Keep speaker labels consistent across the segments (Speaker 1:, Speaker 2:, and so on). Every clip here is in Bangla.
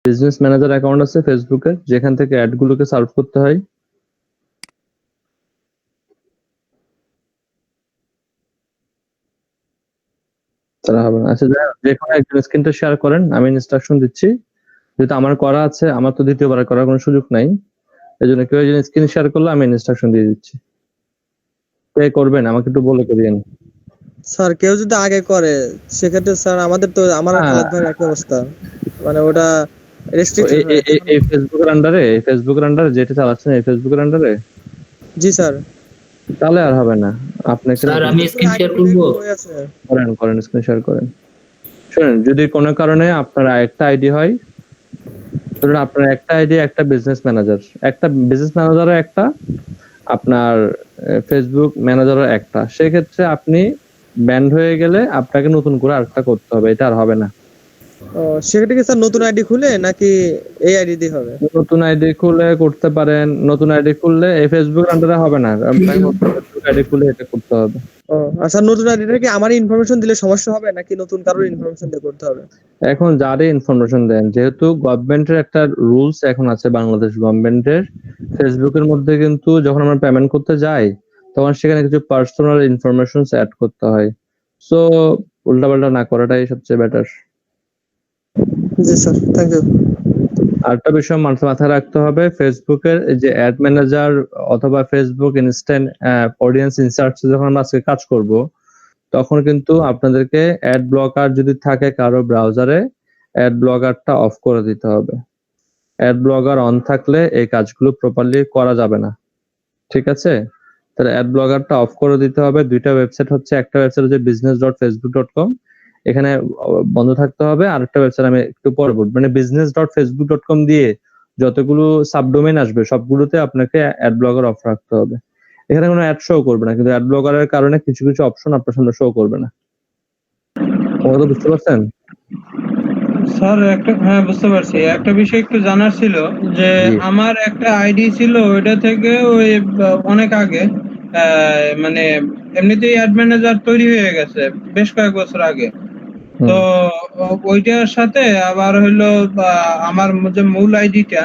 Speaker 1: বিজনেস ম্যানেজার অ্যাকাউন্ট আছে ফেসবুকে, যেখান থেকে অ্যাড গুলোকে সার্ভ করতে হয়। তারা হবে না। আচ্ছা, যে কোনো একজন স্ক্রিনটা শেয়ার করেন, আমি ইনস্ট্রাকশন দিচ্ছি। যেহেতু আমার করা আছে, আমার তো দ্বিতীয়বার করার কোনো সুযোগ নাই। এই জন্য কেউ একজন স্ক্রিন শেয়ার করলে আমি ইনস্ট্রাকশন দিয়ে দিচ্ছি। কে করবেন আমাকে একটু বলে করিয়েন।
Speaker 2: স্যার কেউ যদি আগে করে সেক্ষেত্রে স্যার আমাদের তো আমার আর খালেদ ভাইয়ের একই অবস্থা, মানে ওটা রেস্ট্রিক্টেড হয়ে গেছে।
Speaker 1: এই ফেসবুকের আন্ডারে যেটা চালাচ্ছেন এই ফেসবুকের আন্ডারে।
Speaker 2: জি স্যার।
Speaker 1: তাহলে আর হবে না। আপনাকে
Speaker 3: স্যার আমি স্ক্রিন শেয়ার করব।
Speaker 1: করেন স্ক্রিন শেয়ার করেন। শুনেন, যদি কোনো কারণে আপনার একটা আইডি হয়, ধরুন আপনার একটা আইডি একটা বিজনেস ম্যানেজার, একটা বিজনেস ম্যানেজারও একটা, আপনার ফেসবুক ম্যানেজারও একটা, সেক্ষেত্রে আপনি ব্যান্ড হয়ে গেলে আপনাকে নতুন করে আরেকটা করতে হবে, এটা আর হবে না।
Speaker 2: সেক্ষেত্রে কি স্যার নতুন আইডি খুলে নাকি এই আইডি দিয়ে হবে?
Speaker 1: নতুন আইডি খুলে করতে পারেন। নতুন আইডি খুললে এই ফেসবুক আন্ডারে হবে না, আপনাকে ফেসবুক আইডি খুলে এটা করতে হবে।
Speaker 2: আচ্ছা, নতুন আইডিটা কি আমার ইনফরমেশন দিলে সমস্যা হবে নাকি নতুন কারোর ইনফরমেশন দিয়ে করতে হবে?
Speaker 1: এখন যারই ইনফরমেশন দেন, যেহেতু গভর্নমেন্টের একটা রুলস এখন আছে, বাংলাদেশ গভর্নমেন্টের ফেসবুকের মধ্যে কিন্তু যখন আমরা পেমেন্ট করতে যাই তখন সেখানে কিছু পার্সোনাল ইনফরমেশন অ্যাড করতে হয়। সো উল্টাপাল্টা না করাটাই সবচেয়ে বেটার।
Speaker 2: জি স্যার, থ্যাংক ইউ।
Speaker 1: আরেকটা বিষয় মাথায় রাখতে হবে, ফেসবুকের যে অ্যাড ম্যানেজার অথবা ফেসবুক ইনস্ট্যান্ট অডিয়েন্স ইনসার্চ যখন আমরা আজকে কাজ করব, তখন কিন্তু আপনাদেরকে অ্যাড ব্লকার যদি থাকে কারো ব্রাউজারে, অ্যাড ব্লকারটা অফ করে দিতে হবে। অ্যাড ব্লকার অন থাকলে এই কাজগুলো প্রপারলি করা যাবে না। ঠিক আছে? তাহলে অ্যাড ব্লকারটা অফ করে দিতে হবে। দুইটা ওয়েবসাইট হচ্ছে, একটা ওয়েবসাইট হচ্ছে business.facebook.com, এখানে বন্ধ থাকতে হবে। আরেকটা ওয়েবসাইট আমি একটু পরে বলবো, মানে business.facebook.com দিয়ে যতগুলো সাবডোমেইন আসবে সবগুলোতে আপনাকে অ্যাড ব্লকার অফ রাখতে হবে। এখানে কোনো অ্যাড শো করবে না, কিন্তু অ্যাড ব্লকারের কারণে কিছু কিছু অপশন আপনার সামনে শো করবে না। কথা বুঝতে পারছেন?
Speaker 4: স্যার হ্যাঁ বুঝতে পারছি। একটা বিষয় একটু জানার ছিল যে আমার একটা আইডি ছিল, ওইটা থেকে ওই অনেক আগে মানে এমনিতেই অ্যাড ম্যানেজার তৈরি হয়ে গেছে বেশ কয়েক বছর আগে। তো ওইটার সাথে আবার হলো আমার যে মূল আইডিটা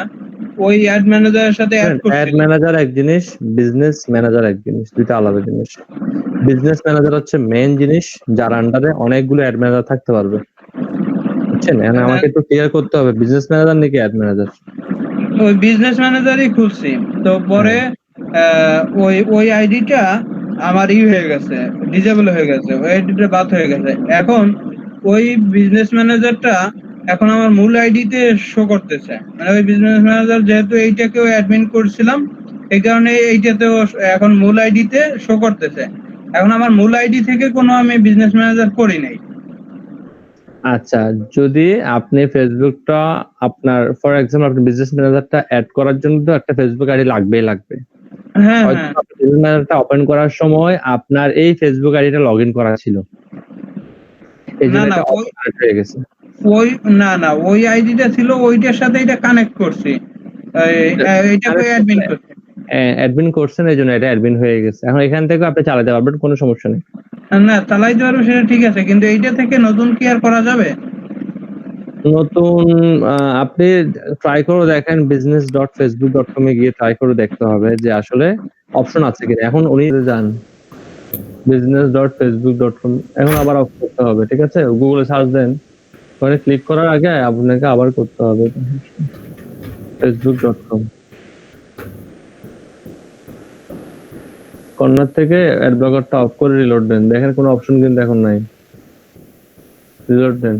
Speaker 4: ওই অ্যাড ম্যানেজারের সাথে অ্যাড করছি।
Speaker 1: অ্যাড ম্যানেজার এক জিনিস, বিজনেস ম্যানেজার এক জিনিস, দুইটা আলাদা জিনিস। বিজনেস ম্যানেজার হচ্ছে মেইন জিনিস, যার আন্ডারে অনেকগুলো অ্যাড ম্যানেজার থাকতে পারবে। বুঝছেন? এখন আমাকে একটু ক্লিয়ার করতে হবে, বিজনেস ম্যানেজার নাকি অ্যাড ম্যানেজার?
Speaker 4: ওই বিজনেস ম্যানেজারই খুলছি। তো পরে ওই আইডিটা আমার হয়ে গেছে, ডিজেবল হয়ে গেছে, ওই আইডিটা বাদ হয়ে গেছে। এখন ওই বিজনেস ম্যানেজারটা এখন আমার মূল আইডিতে শো করতেছে। মানে ওই বিজনেস ম্যানেজার যেহেতু এইটাকেও অ্যাডমিন করছিলাম, এই কারণে এইটাতেও এখন মূল আইডিতে শো করতেছে। এখন আমার মূল আইডি থেকে কোনো আমি বিজনেস ম্যানেজার করি নাই।
Speaker 1: আচ্ছা, যদি আপনি ফেসবুকটা আপনার ফর এক্সাম্পল আপনি বিজনেস ম্যানেজারটা অ্যাড করার জন্য তো একটা ফেসবুক আইডি লাগবেই লাগবে। হয়তো আপনি বিজনেস ম্যানেজারটা ওপেন করার সময় আপনার এই ফেসবুক আইডিটা লগইন করা ছিল, এই জন্য এটা অপডেট হয়ে গেছে।
Speaker 4: ওই আইডিটা ছিল, ওইটার সাথে এটা কানেক্ট করছি, এইটাকে অ্যাডমিন করছি।
Speaker 1: অ্যাডমিন করছেন, এই জন্য এটা অ্যাডমিন হয়ে গেছে। এখন এখান থেকে আপনি চালাতে পারবেন, কোনো সমস্যা নেই।
Speaker 4: না চালাইতে পারবো সেটা ঠিক আছে, কিন্তু এইটা থেকে নতুন কি আর করা যাবে?
Speaker 1: নতুন আপনি ট্রাই করে দেখেন, business.facebook.com এ গিয়ে ট্রাই করে দেখতে হবে যে আসলে অপশন আছে কিনা। এখন উনি যান business.facebook.com, এখন আবার অফ করতে হবে। ঠিক আছে? গুগলে সার্চ দেন, ওখানে ক্লিক করার আগে আপনাকে আবার করতে হবে facebook.com। কর্নার থেকে অ্যাড ব্লকারটা অফ করে রিলোড দেন, দেখেন কোনো অপশন কিন্তু এখন নাই। রিলোড দেন,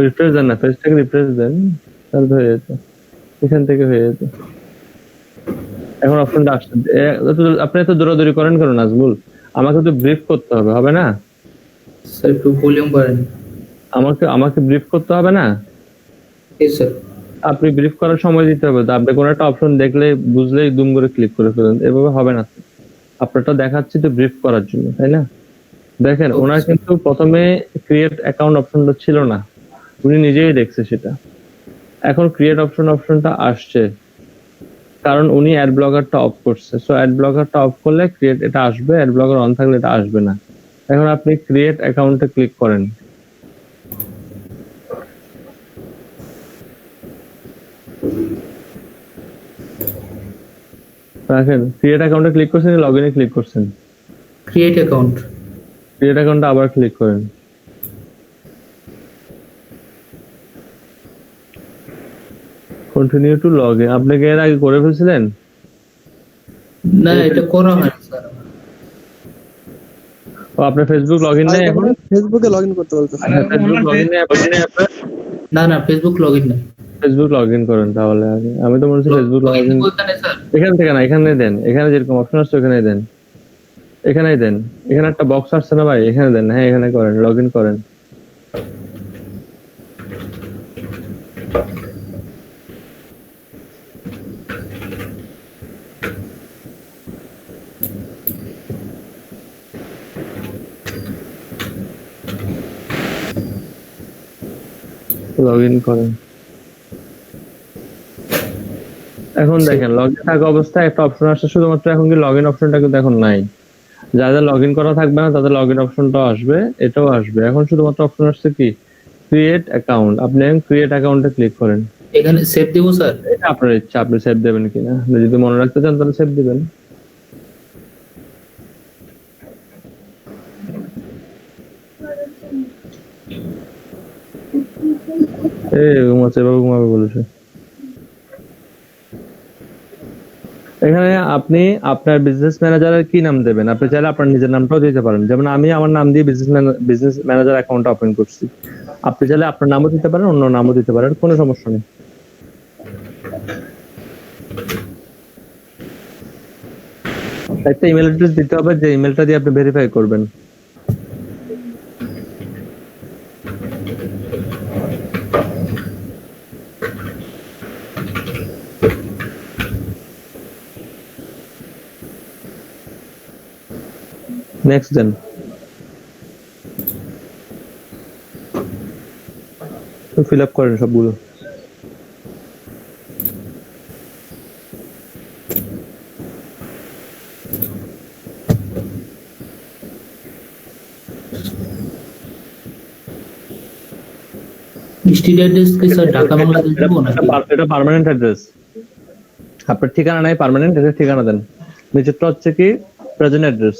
Speaker 1: রিফ্রেশ দেন না, পেজটাকে রিফ্রেশ দেন, তাহলে হয়ে যেত, এখান থেকে হয়ে যেত। এখন অপশনটা আসছে। আপনি এত দৌড়াদৌড়ি করেন কেন নাজমুল? আমাকে তো ব্রিফ করতে হবে, হবে না?
Speaker 3: স্যার একটু ভলিউম বাড়ান।
Speaker 1: আমাকে ব্রিফ করতে হবে না?
Speaker 3: জি স্যার।
Speaker 1: আপনি ব্রিফ করার সময় দিতে হবে তো। আপনি কোনো একটা অপশন দেখলে বুঝলেই দুম করে ক্লিক করে ফেলেন, এভাবে হবে না। আপনারটা দেখাচ্ছি তো ব্রিফ করার জন্য, তাই না? দেখেন ওনার কিন্তু প্রথমে ক্রিয়েট অ্যাকাউন্ট অপশনটা ছিল না, উনি নিজেই দেখছে সেটা। এখন ক্রিয়েট অপশনটা আসছে কারণ উনি অ্যাড ব্লকারটা অফ করছে। সো অ্যাড ব্লকারটা অফ করলে ক্রিয়েট এটা আসবে, অ্যাড ব্লকার অন থাকলে এটা আসবে না। এখন আপনি ক্রিয়েট অ্যাকাউন্টে ক্লিক করেন। রাখেন, ক্রিয়েট অ্যাকাউন্টে ক্লিক করছেন, লগইনে ক্লিক করছেন।
Speaker 3: Create account.
Speaker 1: ক্রিয়েট অ্যাকাউন্টে আবার ক্লিক করেন। Continue to log in. আপনি কি এর আগে করে ফেলছিলেন?
Speaker 3: না এটা করা হয় স্যার।
Speaker 1: ও আপনার ফেসবুক লগইন নেই এখন?
Speaker 2: ফেসবুকে লগইন করতে বলতেছে।
Speaker 1: আচ্ছা, ফেসবুক লগইন নেই আপনার?
Speaker 3: না না ফেসবুক লগইন না।
Speaker 1: ফেসবুক লগইন করেন তাহলে আগে। আমি তো মনে হচ্ছে ফেসবুক লগইন।
Speaker 3: ওখানে স্যার
Speaker 1: এখান থেকে না, এখানে দেন। এখানে যেরকম অপশন আসছে ওখানেই দেন। এখানেই দেন। এখানে একটা বক্স আসছে না ভাই, এখানে দেন। হ্যাঁ, এখানে করেন, লগইন করেন। লগইন করেন। এখন দেখেন লগইন থাকা অবস্থায় একটা অপশন আসছে, শুধুমাত্র এখন কি লগইন অপশনটা কিন্তু এখন নাই। যাদের লগইন করা থাকবে না তাদের লগইন অপশনটাও আসবে, এটাও আসবে। এখন শুধুমাত্র অপশন আসছে কি ক্রিয়েট অ্যাকাউন্ট। আপনি ক্রিয়েট অ্যাকাউন্টে ক্লিক করেন।
Speaker 3: এখানে সেভ দিব স্যার।
Speaker 1: এটা আপনার ইচ্ছা, আপনি সেভ দেবেন কিনা। আপনি যদি মনে রাখতে চান তাহলে সেভ দিবেন। ঘুমাচ্ছে, এভাবে ঘুমাবে বলেছে। এখানে আপনি আপনার বিজনেস ম্যানেজারের কি নাম দেবেন? আপনি চাইলে আপনার নিজের নামটাও দিতে পারেন। যেমন আমি আমার নাম দিয়ে বিজনেস ম্যানেজার অ্যাকাউন্ট ওপেন করছি। আপনি চাইলে আপনার নামও দিতে পারেন, অন্য নামও দিতে পারেন, কোনো সমস্যা নেই। একটা ইমেল অ্যাড্রেস দিতে হবে, যে ইমেলটা দিয়ে আপনি ভেরিফাই করবেন। নেক্সট দেন। ফিল আপ করেন সবগুলো।
Speaker 3: স্ট্রিট অ্যাড্রেস কি স্যার ঢাকা বাংলাদেশ দিব নাকি?
Speaker 1: এটা পার্মানেন্ট অ্যাড্রেস। আপনার ঠিকানা নাই পার্মানেন্ট, এটা ঠিকানা দেন। নিচেরটা হচ্ছে কি প্রেজেন্ট অ্যাড্রেস।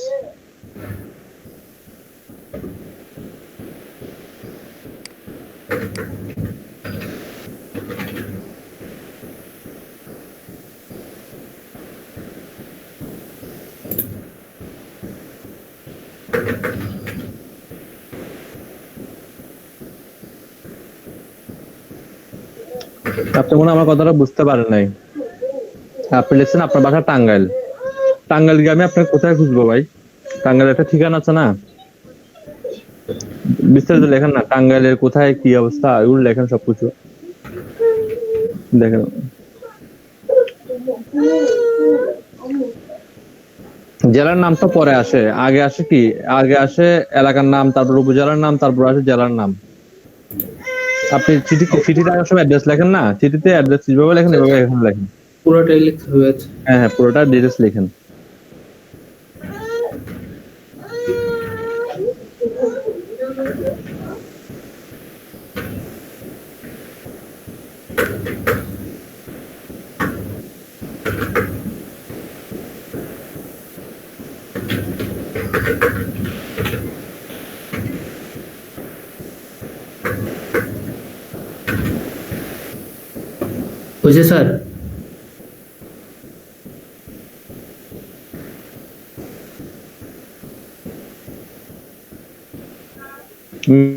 Speaker 1: আপনি মনে হয় আমার কথাটা বুঝতে পারেন নাই। আপনি লিখছেন আপনার বাসা টাঙ্গাইল। টাঙ্গাইল গিয়ে আমি আপনাকে কোথায় খুঁজবো ভাই? টাঙ্গাইলের একটা ঠিকানা আছে না? বিস্তারিত লেখেন না, টাঙ্গাইলের কোথায় কি অবস্থা এগুলো লেখেন সবকিছু। দেখেন জেলার নাম তো পরে আসে, আগে আসে কি? আগে আসে এলাকার নাম, তারপর উপজেলার নাম, তারপর আসে জেলার নাম। আপনি চিঠিতে আসার সময় অ্যাড্রেস লেখেন না, চিঠিতে অ্যাড্রেস যেভাবে লেখেন এভাবে এখানে লেখেন।
Speaker 3: পুরোটাই লিখতে হবে।
Speaker 1: হ্যাঁ হ্যাঁ, পুরোটা ডিটেলস লেখেন।
Speaker 3: হয়েছে স্যার?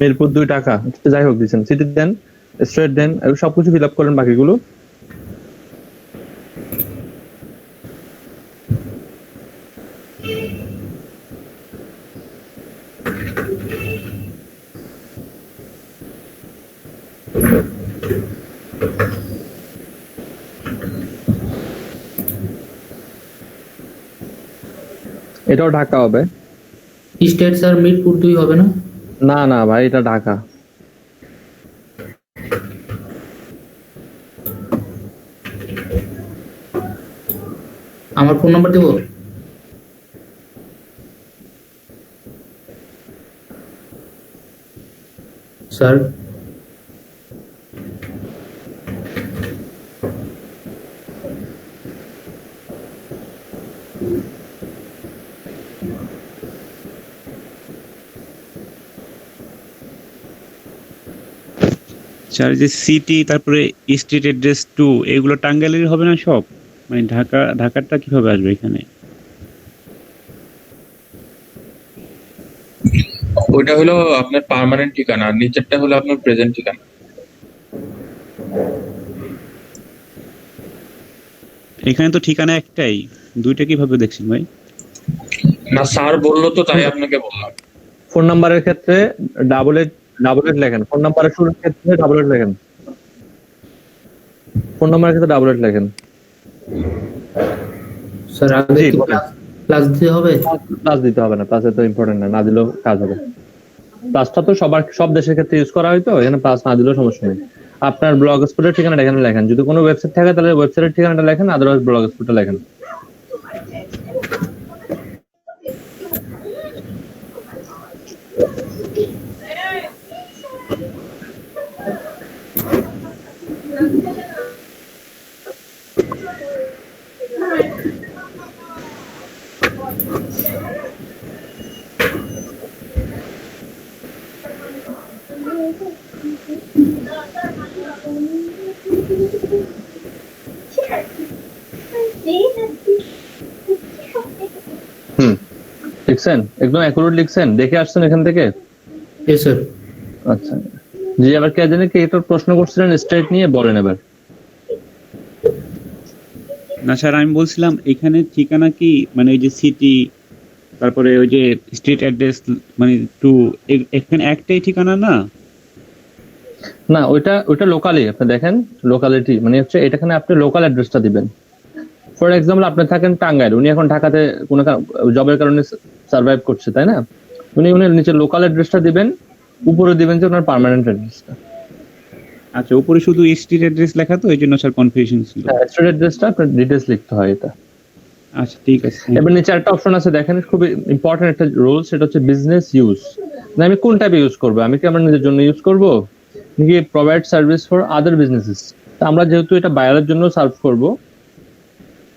Speaker 1: মিরপুর 2 টাকা, যাই হোক দিচ্ছেন। সিটি দেন, স্ট্রেট দেন, সবকিছু ফিল আপ করেন বাকিগুলো। এটাও ঢাকা হবে।
Speaker 3: স্টেট স্যার মিরপুর 2 হবে না?
Speaker 1: না না ভাই, এটা ঢাকা।
Speaker 3: আমার ফোন নাম্বার দেবো? স্যার
Speaker 5: স্যার যে সিটি তারপরে স্ট্রিট অ্যাড্রেস 2 এগুলো টাঙ্গাইলের হবে না সব? মানে ঢাকারটা কিভাবে আসবে এখানে?
Speaker 6: ওইটা হলো আপনার পার্মানেন্ট ঠিকানা, আর নিচেরটা হলো আপনার প্রেজেন্ট ঠিকানা।
Speaker 5: এখানে তো ঠিকানা একটাই, দুইটা কিভাবে দেখছেন ভাই?
Speaker 6: না স্যার বললো তো তাই আপনাকে বললাম।
Speaker 1: ফোন নাম্বারের ক্ষেত্রে ডাবল এইট লেখেন। ফোন নাম্বারের শুরুর ক্ষেত্রে ডাবল এইট লেখেন। ফোন নাম্বারের ক্ষেত্রে ডাবল এইট লেখেন।
Speaker 3: স্যার আগে
Speaker 1: জি
Speaker 3: কি
Speaker 1: বলেন।
Speaker 3: প্লাস দিতে হবে?
Speaker 1: প্লাস দিতে হবে না, প্লাস এত ইম্পর্টেন্ট না, না দিলেও কাজ হবে। প্লাসটা তো সব দেশের ক্ষেত্রে ইউজ করা হয়, তো এখানে প্লাস না দিলেও সমস্যা নেই। আপনার ব্লগ স্পটের ঠিকানাটা এখানে লেখেন। যদি কোনো ওয়েবসাইট থাকে তাহলে ওয়েবসাইটের ঠিকানাটা লেখেন, আদারওয়াইজ ব্লগ স্পটটা লেখেন। লিখছেন? একদম অ্যাকুরেট লিখছেন? দেখে আসছেন এখান থেকে?
Speaker 3: Yes sir.
Speaker 1: আচ্ছা জি, আবার কে জানে কি একটা প্রশ্ন করছিলেন স্ট্রেট নিয়ে, বলেন এবার।
Speaker 5: না স্যার, আমি বলছিলাম এখানে ঠিকানা কি মানে ওই যে সিটি তারপরে ওই যে স্ট্রিট অ্যাড্রেস মানে 2 এখানে একটাই ঠিকানা না?
Speaker 1: না, ওইটা লোকালি আপনি দেখেন। লোকালিটি মানে হচ্ছে এটাখানে আপনি লোকাল অ্যাড্রেসটা দিবেন। ফর এক্সাম্পল আপনি থাকেন টাঙ্গাইল, উনি এখন ঢাকাতে কোনো জবের কারণে সার্ভাইভ করছে, তাই না? উনি নিচে লোকাল অ্যাড্রেসটা দিবেন, উপরে দিবেন যে ওনার পার্মানেন্ট অ্যাড্রেসটা।
Speaker 5: আচ্ছা, উপরে শুধু স্ট্রিট অ্যাড্রেস লেখা, তো এই জন্য স্যার কনফিউশন ছিল।
Speaker 1: স্ট্রিট অ্যাড্রেসটা আপনার ডিটেইলস লিখতে হয় এটা।
Speaker 5: আচ্ছা ঠিক আছে।
Speaker 1: এবার নিচে একটা অপশন আছে দেখেন, খুবই ইম্পর্টেন্ট একটা রুল, সেটা হচ্ছে বিজনেস ইউজ। না আমি কোন টাইপে ইউজ করবো? আমি কি আমার নিজের জন্য ইউজ করবো, নাকি provide service for other businesses? তো আমরা যেহেতু এটা বায়ারের জন্য সার্ভ করব,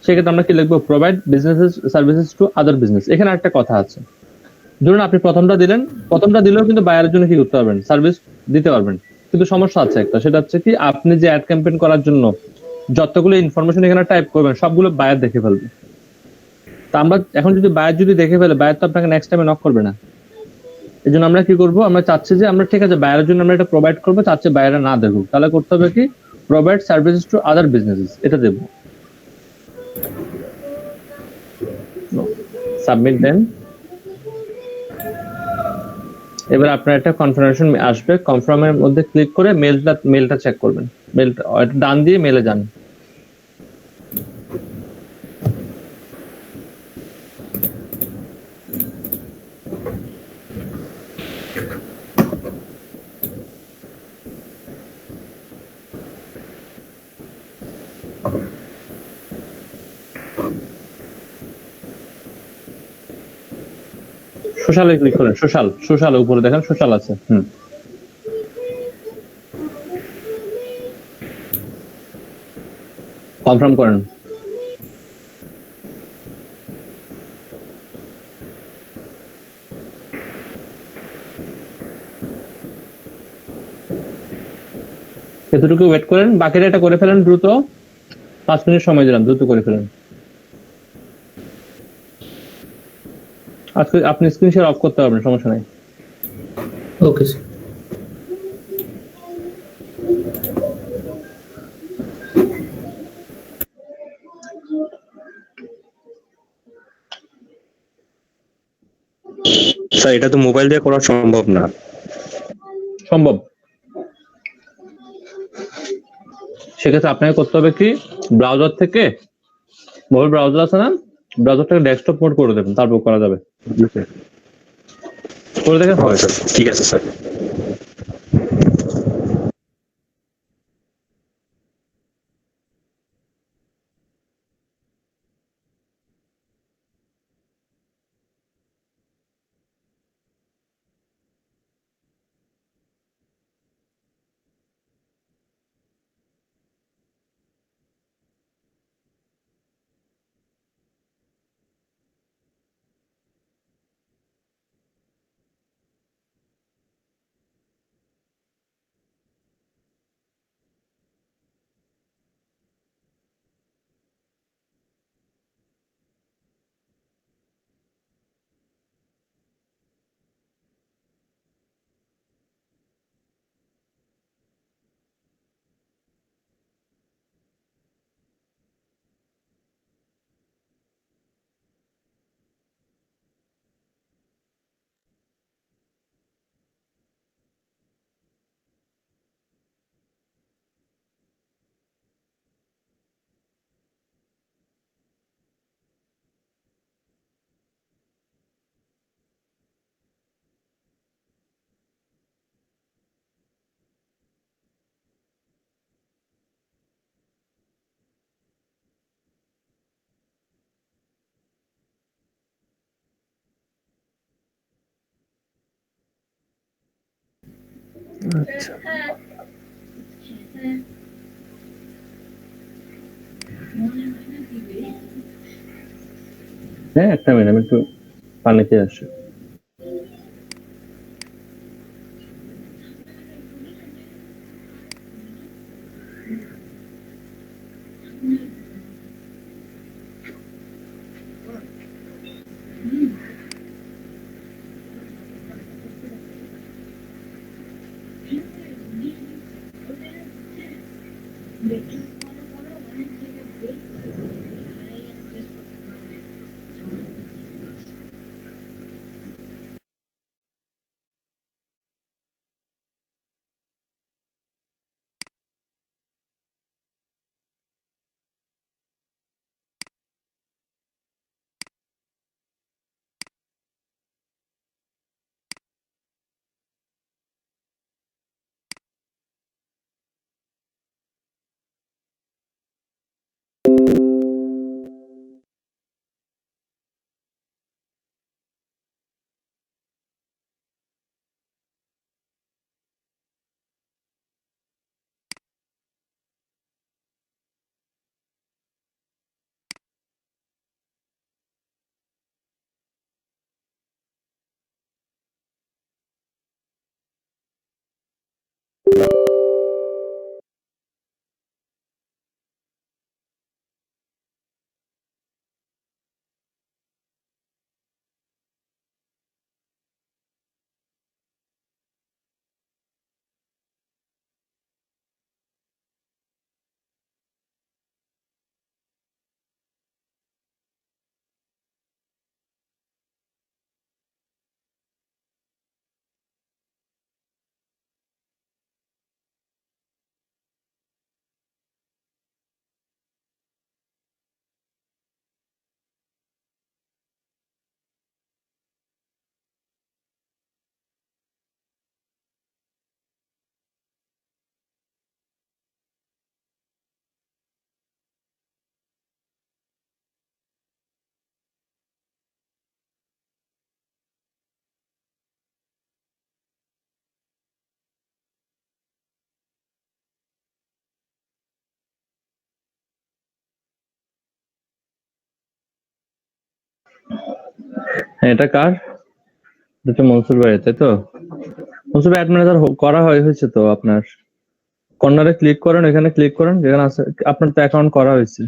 Speaker 1: সেক্ষেত্রে আমরা কি লিখবো? Provide businesses services to other business. এখানে একটা কথা আছে, ধরুন আপনি প্রথমটা দিলেন, প্রথমটা দিলেও কিন্তু বায়ারের জন্য কি করতে পারবেন? সার্ভিস দিতে পারবেন। কিন্তু সমস্যা আছে একটা, সেটা হচ্ছে কি আপনি যে অ্যাড ক্যাম্পেইন করার জন্য যতগুলো ইনফরমেশন এখানে টাইপ করবেন সবগুলো বায়ার দেখে ফেলবে। তা আমরা এখন যদি বায়ার যদি দেখে ফেলে, বায়ার তো আপনাকে নেক্সট টাইমে নক করবে না। এই জন্য আমরা কি করবো? আমরা চাচ্ছি যে আমরা ঠিক আছে বায়ারের জন্য আমরা এটা প্রোভাইড করবো, চাচ্ছি বায়ারা না দেখুক, তাহলে করতে হবে কি? Provide services to other businesses, এটা দেবো। সাবমিট দেন। এবার আপনার একটা কনফার্মেশন আসবে, কনফার্মের মধ্যে ক্লিক করে মেলটা চেক করবেন। মেলটা ডান দিয়ে মেলে যান। সোশ্যালে ক্লিক করেন। সোশ্যাল উপরে দেখেন সোশ্যাল আছে। কনফার্ম করেন। এতটুকু ওয়েট করেন, বাকিটা এটা করে ফেলেন দ্রুত। 5 মিনিট সময় দিলাম, দ্রুত করে ফেলেন। আজকে আপনি স্ক্রিন শেয়ার অফ করতে পারবেন, সমস্যা নাই।
Speaker 3: Okay sir.
Speaker 7: স্যার এটা তো মোবাইল দিয়ে করা সম্ভব না।
Speaker 1: সম্ভব। সেক্ষেত্রে আপনাকে করতে হবে কি, ব্রাউজার থেকে, মোবাইল ব্রাউজার আছে না, ব্রাউজার থেকে ডেস্কটপ মোড করে দেবেন, তারপর করা যাবে। করে দেখেন হবে।
Speaker 7: স্যার ঠিক আছে স্যার।
Speaker 8: আচ্ছা
Speaker 1: হ্যাঁ, একটা মিনিট, আমি একটু পানি খেয়ে আসি। হ্যাঁ, এটা কার? এটা মনসুর ভাই, তাই তো? মনসুর ভাই, অ্যাড ম্যানেজার করা হয়েছে তো আপনার। কর্নারে ক্লিক করেন, এখানে ক্লিক করেন, যেখানে আছে আপনার তো অ্যাকাউন্ট করা হয়েছে।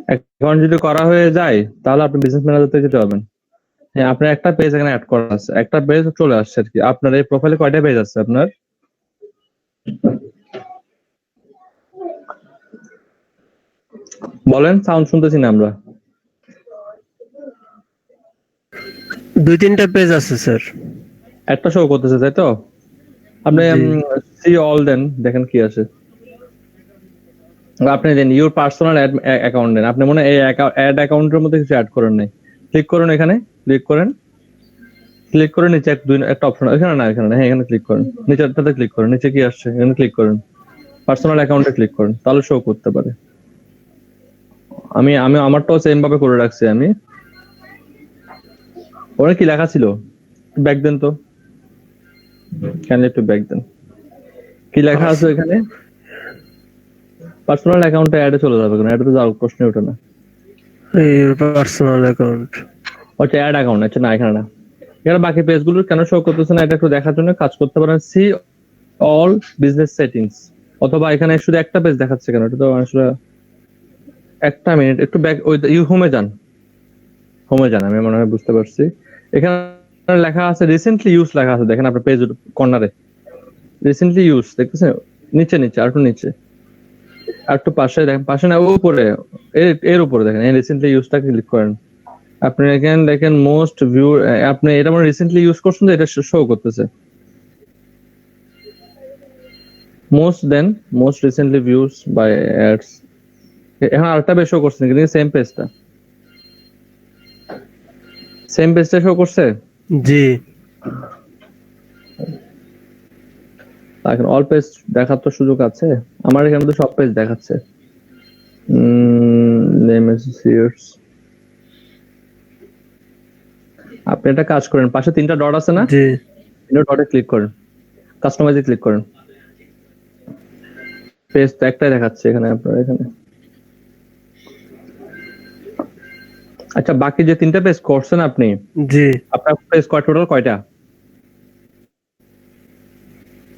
Speaker 1: অ্যাকাউন্ট যদি করা হয়ে যায় তাহলে আপনি বিজনেস ম্যানেজার থেকে যেতে পারবেন। হ্যাঁ, আপনার একটা পেজ এখানে অ্যাড করা আছে, একটা পেজ চলে আসছে আর কি। আপনার এই প্রোফাইলে কয়টা পেজ আছে আপনার? বলেন, সাউন্ড শুনতেছি না আমরা।
Speaker 8: 2-3টা পেজ আছে স্যার।
Speaker 1: একটা শো করতেছে, তাই তো? আপনি
Speaker 8: জি।
Speaker 1: সি অল দেন, দেখেন কি আসে। আপনি দেন ইউর পার্সোনাল অ্যাকাউন্ট দেন। আপনি মনে হয় এই অ্যাড অ্যাকাউন্টের মধ্যে কিছু অ্যাড করেন নাই। ক্লিক করুন, এখানে ক্লিক করেন, ক্লিক করে নিচে একটা অপশন, এখানে না, এখানে না, হ্যাঁ এখানে ক্লিক করেন, নিচেরটাতে ক্লিক করেন, নিচে কি আসছে এখানে ক্লিক করেন, পার্সোনাল অ্যাকাউন্টে ক্লিক করেন, তাহলে শো করতে পারে। আমি আমি আমারটাও সেম ভাবে করে রাখছি আমি। ওখানে কি লেখা ছিল? ব্যাক দেন তো, কেন একটু ব্যাক দেন। কি লেখা আছে এখানে? পার্সোনাল অ্যাকাউন্টে অ্যাডে চলে যাবে, কেন অ্যাডে তো যাওয়ার প্রশ্ন ওঠে না।
Speaker 8: Personal account.
Speaker 1: ওটা অ্যাড অ্যাকাউন্ট, আচ্ছা না এখানে না। এখানে বাকি পেজগুলো কেন শো করতেছে না এটা একটু দেখার জন্য কাজ করতে পারেন সি অল বিজনেস সেটিংস, অথবা এখানে শুধু একটা পেজ দেখাচ্ছে কেন, এটা তো আসলে একটা মিনিট, একটু ব্যাক ওই ইউ হোমে যান, হোমে যান, আমি মনে হয় বুঝতে পারছি। এখানে লেখা আছে রিসেন্টলি ইউজ লেখা আছে, দেখেন আপনার পেজ কর্নারে রিসেন্টলি ইউজ দেখতেছেন, নিচে নিচে আর একটু নিচে, আর একটু পাশে দেখেন, পাশে না উপরে, এর উপরে দেখেন, এই রিসেন্টলি ইউজটা ক্লিক করেন। আপনি এখানে দেখেন মোস্ট ভিউ, আপনি এটা মানে রিসেন্টলি ইউজ করছেন, এটা শো করতেছে। Most then most recently views by ads, এখন আরেকটা বেশ শো করছে কিন্তু সেম পেজটা শো করছে।
Speaker 8: জি।
Speaker 1: এখন অল পেজ দেখার তো সুযোগ আছে, আমার এখানে তো সব পেজ দেখাচ্ছে। আপনি একটা কাজ করেন, পাশে 3টা ডট আছে না,
Speaker 8: জি।
Speaker 1: 3টা ডটে ক্লিক করেন, কাস্টমাইজে ক্লিক করেন। পেজ তো একটাই দেখাচ্ছে এখানে আপনার এখানে। আচ্ছা, বাকি যে 3টা পেজ করছেন আপনি,
Speaker 8: জি,
Speaker 1: আপনার পেজ টোটাল কয়টা?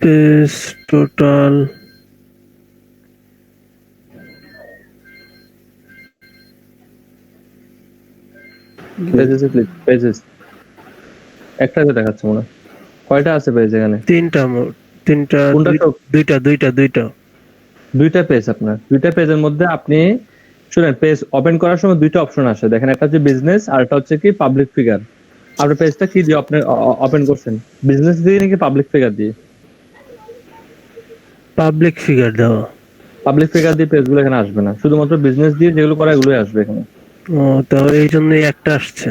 Speaker 8: পেজ টোটাল
Speaker 1: পেজেসে ক্লিক, পেজেস একটাই তো দেখাচ্ছে মনে হয়। কয়টা আছে পেজ এখানে?
Speaker 8: তিনটা
Speaker 1: কোনটা সব?
Speaker 8: দুইটা
Speaker 1: 2টা পেজ আপনার। 2টা পেজের মধ্যে আপনি শুনেন, পেজ ওপেন করার সময় 2টা অপশন আসে, দেখেন একটা হচ্ছে বিজনেস আর একটা হচ্ছে কি পাবলিক ফিগার। আপনার পেজটা কি দিয়ে আপনি ওপেন করছেন? বিজনেস দিয়ে নাকি পাবলিক ফিগার দিয়ে?
Speaker 8: পাবলিক ফিগার দেওয়া।
Speaker 1: পাবলিক ফিগার দিয়ে পেজগুলো এখানে আসবে না, শুধুমাত্র বিজনেস দিয়ে যেগুলো করা এগুলোই আসবে এখানে।
Speaker 8: ও, তো এই জন্যই একটা আসছে।